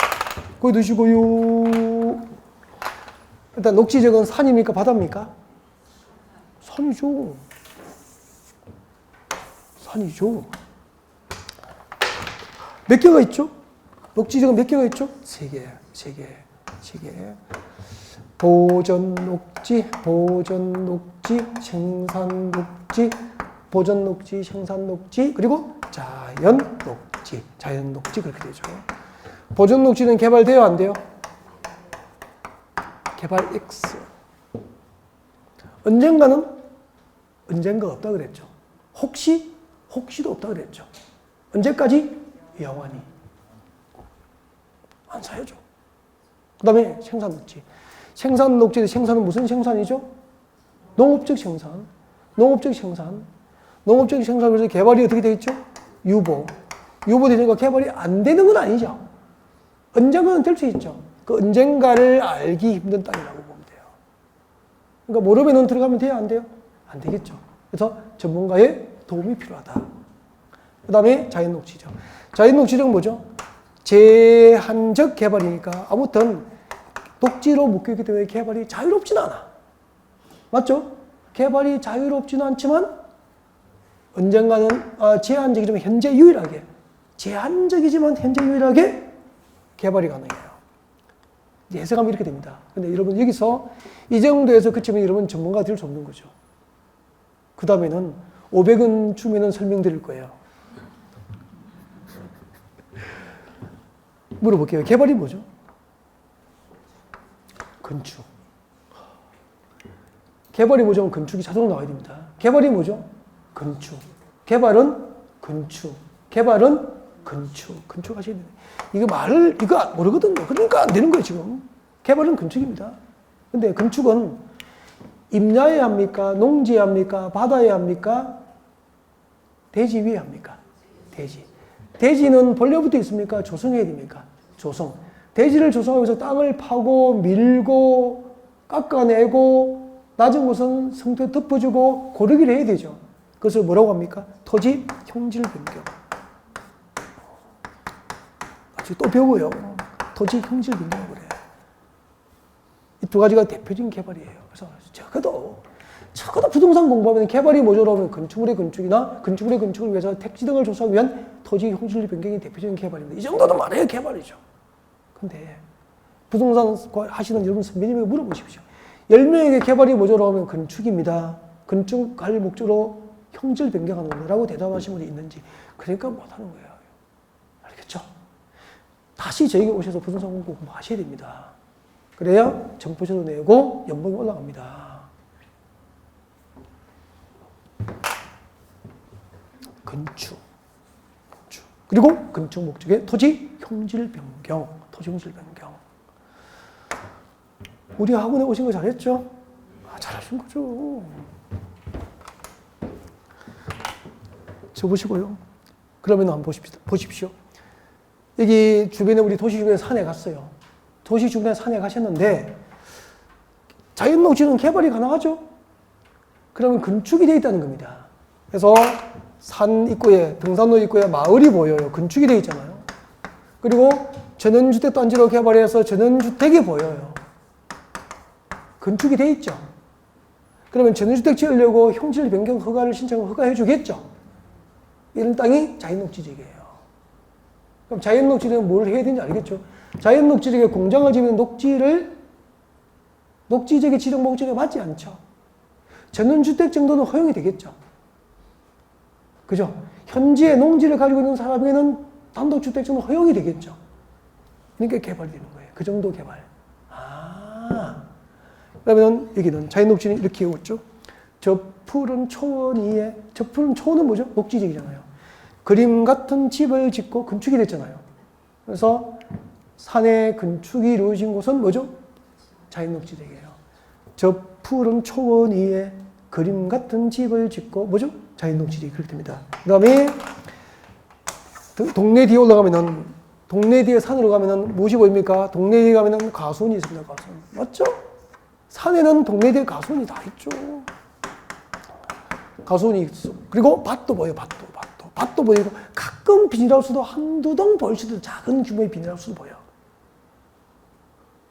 거기 두시고요. 일단 녹지적은 산입니까? 바다입니까? 산이죠. 산이죠. 몇 개가 있죠? 녹지적은 몇 개가 있죠? 세 개. 보전 녹지, 생산 녹지, 보전 녹지, 생산 녹지, 그리고 자연 녹지 그렇게 되죠. 보전 녹지는 개발돼요, 안 돼요? 개발 X. 언젠가 없다 그랬죠. 혹시도 없다 그랬죠. 언제까지? 영원히. 안 사야죠. 그 다음에 생산 녹지. 생산 녹지의 생산은 무슨 생산이죠? 농업적 생산. 그래서 개발이 어떻게 되어 있죠? 유보되니까 개발이 안 되는 건 아니죠. 언젠가는 될 수 있죠. 그 언젠가를 알기 힘든 땅이라고 보면 돼요. 그러니까 모르면 들어가면 돼요? 안 돼요? 안 되겠죠. 그래서 전문가의 도움이 필요하다. 그 다음에 자연 녹지죠. 자연 녹지는 뭐죠? 제한적 개발이니까 아무튼 녹지로 묶여있기 때문에 개발이 자유롭지는 않아. 맞죠? 개발이 자유롭지는 않지만 언젠가는 제한적이지만 현재 유일하게 제한적이지만 현재 유일하게 개발이 가능해요. 해석하면 이렇게 됩니다. 근데 여러분 여기서 이 정도에서 그치면 여러분 전문가가 될 수 없는 거죠. 그 다음에는 500원 주면은 설명드릴 거예요. 물어볼게요. 개발이 뭐죠? 건축. 개발이 뭐죠? 건축이 자동으로 나와야 됩니다. 개발이 뭐죠? 건축. 개발은 건축. 건축 하셔야 됩니다. 이거 모르거든요. 그러니까 안 되는 거예요, 지금. 개발은 건축입니다. 근데 건축은 임야에 합니까? 농지에 합니까? 바다에 합니까? 대지 위에 합니까? 대지. 대지는 본래부터 있습니까? 조성해야 됩니까? 조성. 대지를 조성하기 위해서 땅을 파고 밀고 깎아내고 낮은 곳은 성토에 덮어주고 고르기를 해야 되죠. 그것을 뭐라고 합니까? 토지 형질 변경. 또 배우고요. 토지 형질 변경이라고 그래요. 이 두 가지가 대표적인 개발이에요. 그래서 적어도 부동산 공부하면 개발이 뭐죠? 하면 건축물의 건축을 위해서 택지 등을 조성하기 위한 토지 형질 변경이 대표적인 개발입니다. 이 정도는 말해야 개발이죠. 근데 부동산 하시는 여러분 선배님에게 물어보십시오. 10명에게 개발이 뭐죠? 하면 건축입니다. 건축할 목적으로 형질 변경하는 거라고 대답하신 분이 있는지. 그러니까 못하는 거예요. 알겠죠? 다시 저에게 오셔서 부동산 공부 하셔야 됩니다. 그래야 정보제도 내고 연봉이 올라갑니다. 건축. 그리고 건축 목적의 토지 형질 변경. 우리 학원에 오신 거 잘했죠? 잘하신 거죠. 저 보시고요. 그러면 한번 보십시오. 여기 주변에 우리 도시 주변에 산에 갔어요. 도시 주변에 산에 가셨는데 자연 녹지는 개발이 가능하죠? 그러면 건축이 되어 있다는 겁니다. 그래서 산 입구에, 등산로 입구에 마을이 보여요. 건축이 되어 있잖아요. 그리고 전원주택 단지로 개발해서 전원주택이 보여요. 건축이 되어 있죠. 그러면 전원주택 지으려고 형질 변경 허가를 신청하면 허가해 주겠죠. 이런 땅이 자연녹지지역이에요. 그럼 자연녹지지역은 뭘 해야 되는지 알겠죠? 자연녹지지역에 공장을 지으면 녹지지역의 지정 목적에 맞지 않죠. 전원주택 정도는 허용이 되겠죠. 그죠? 현지에 농지를 가지고 있는 사람에게는 단독주택 정도 허용이 되겠죠. 그러니까 개발이 되는 거예요. 그 정도 개발. 그러면 여기는 자연 녹지는 이렇게 외웠죠. 저 푸른 초원 위에, 저 푸른 초원은 뭐죠? 녹지적이잖아요. 그림 같은 집을 짓고 건축이 됐잖아요. 그래서 산에 건축이 이루어진 곳은 뭐죠? 자연 녹지적이에요. 저 푸른 초원 위에 그림 같은 집을 짓고 뭐죠? 자연 녹지적이 그렇게 됩니다. 그 다음에 동네 뒤에 올라가면은, 동네 뒤에 산으로 가면은 무엇이 보입니까? 동네 뒤에 가면은 가수원이 있습니다. 가수원. 맞죠? 산에는 동네 뒤에 가수원이 다 있죠. 가수원이 있어. 그리고 밭도 보여요. 밭도 보이고 가끔 비닐하우스도 한두 동 보일 수도 있어요. 작은 규모의 비닐하우스도 보여.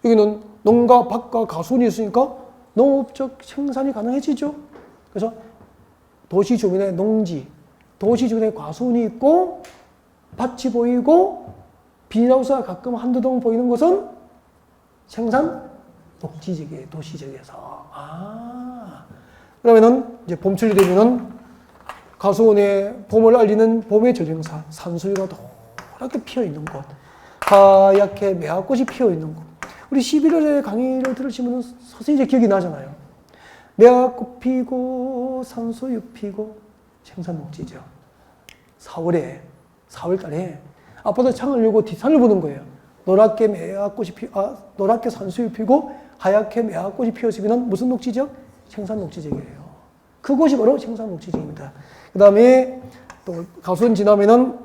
여기는 농가, 밭과 가수원이 있으니까 농업적 생산이 가능해지죠. 그래서 도시 주변에 농지, 도시 주변에 가수원이 있고 밭이 보이고 비닐하우스가 가끔 한두 동 보이는 것은 생산 녹지지역이에요. 도시지역에서. 그러면은 이제 봄철이 되면은 가수원에 봄을 알리는 봄의 전령사, 산수유가 노랗게 피어 있는 곳, 하얗게 매화꽃이 피어 있는 곳. 우리 11월에 강의를 들으시면 서서히 이제 기억이 나잖아요. 매화꽃 피고 산수유 피고 생산 녹지죠. 4월달에 아빠도 창을 열고 뒷산을 보는 거예요. 노랗게 노랗게 산수유 피고 하얗게 매화꽃이 피었으면 무슨 녹지죠? 생산 녹지지역이에요. 그곳이 바로 생산 녹지지역입니다. 그 다음에 또 가수원 지나면은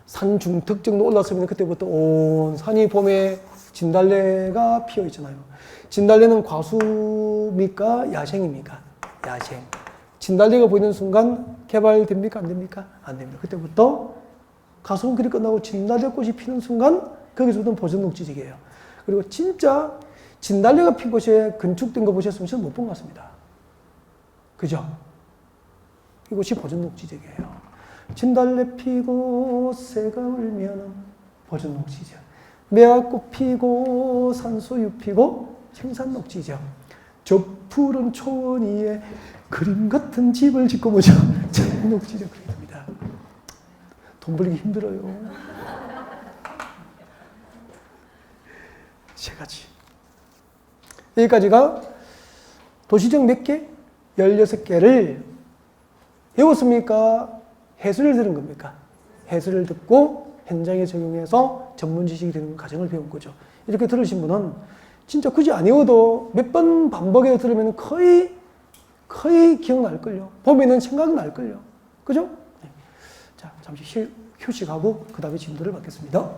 산 중턱 정도 올랐으면 그때부터 온 산이 봄에 진달래가 피어 있잖아요. 진달래는 과수입니까? 야생입니까? 야생. 진달래가 보이는 순간 개발됩니까? 안 됩니까? 안 됩니다. 그때부터 가수원 길이 끝나고 진달래꽃이 피는 순간 거기서부터는 보전 녹지지역이에요. 그리고 진짜 진달래가 핀 곳에 건축된 거 보셨으면 저는 못 본 것 같습니다. 그죠? 이곳이 보전 녹지지역이에요. 진달래 피고 새가 울면은 보전 녹지지역. 매화꽃 피고 산수유 피고 생산 녹지지역. 저 푸른 초원 위에 그림 같은 집을 짓고 뭐죠? 자연 녹지지역 그렇게 됩니다. 돈 벌기 힘들어요. 세 가지. 여기까지가 도시적 몇 개? 16개를 외웠습니까? 해설을 들은 겁니까? 해설을 듣고 현장에 적용해서 전문 지식이 되는 과정을 배운 거죠. 이렇게 들으신 분은 진짜 굳이 안 외워도 몇 번 반복해서 들으면 거의 기억날걸요. 보면은 생각날걸요. 그죠? 자, 잠시 휴식하고 그 다음에 진도를 받겠습니다.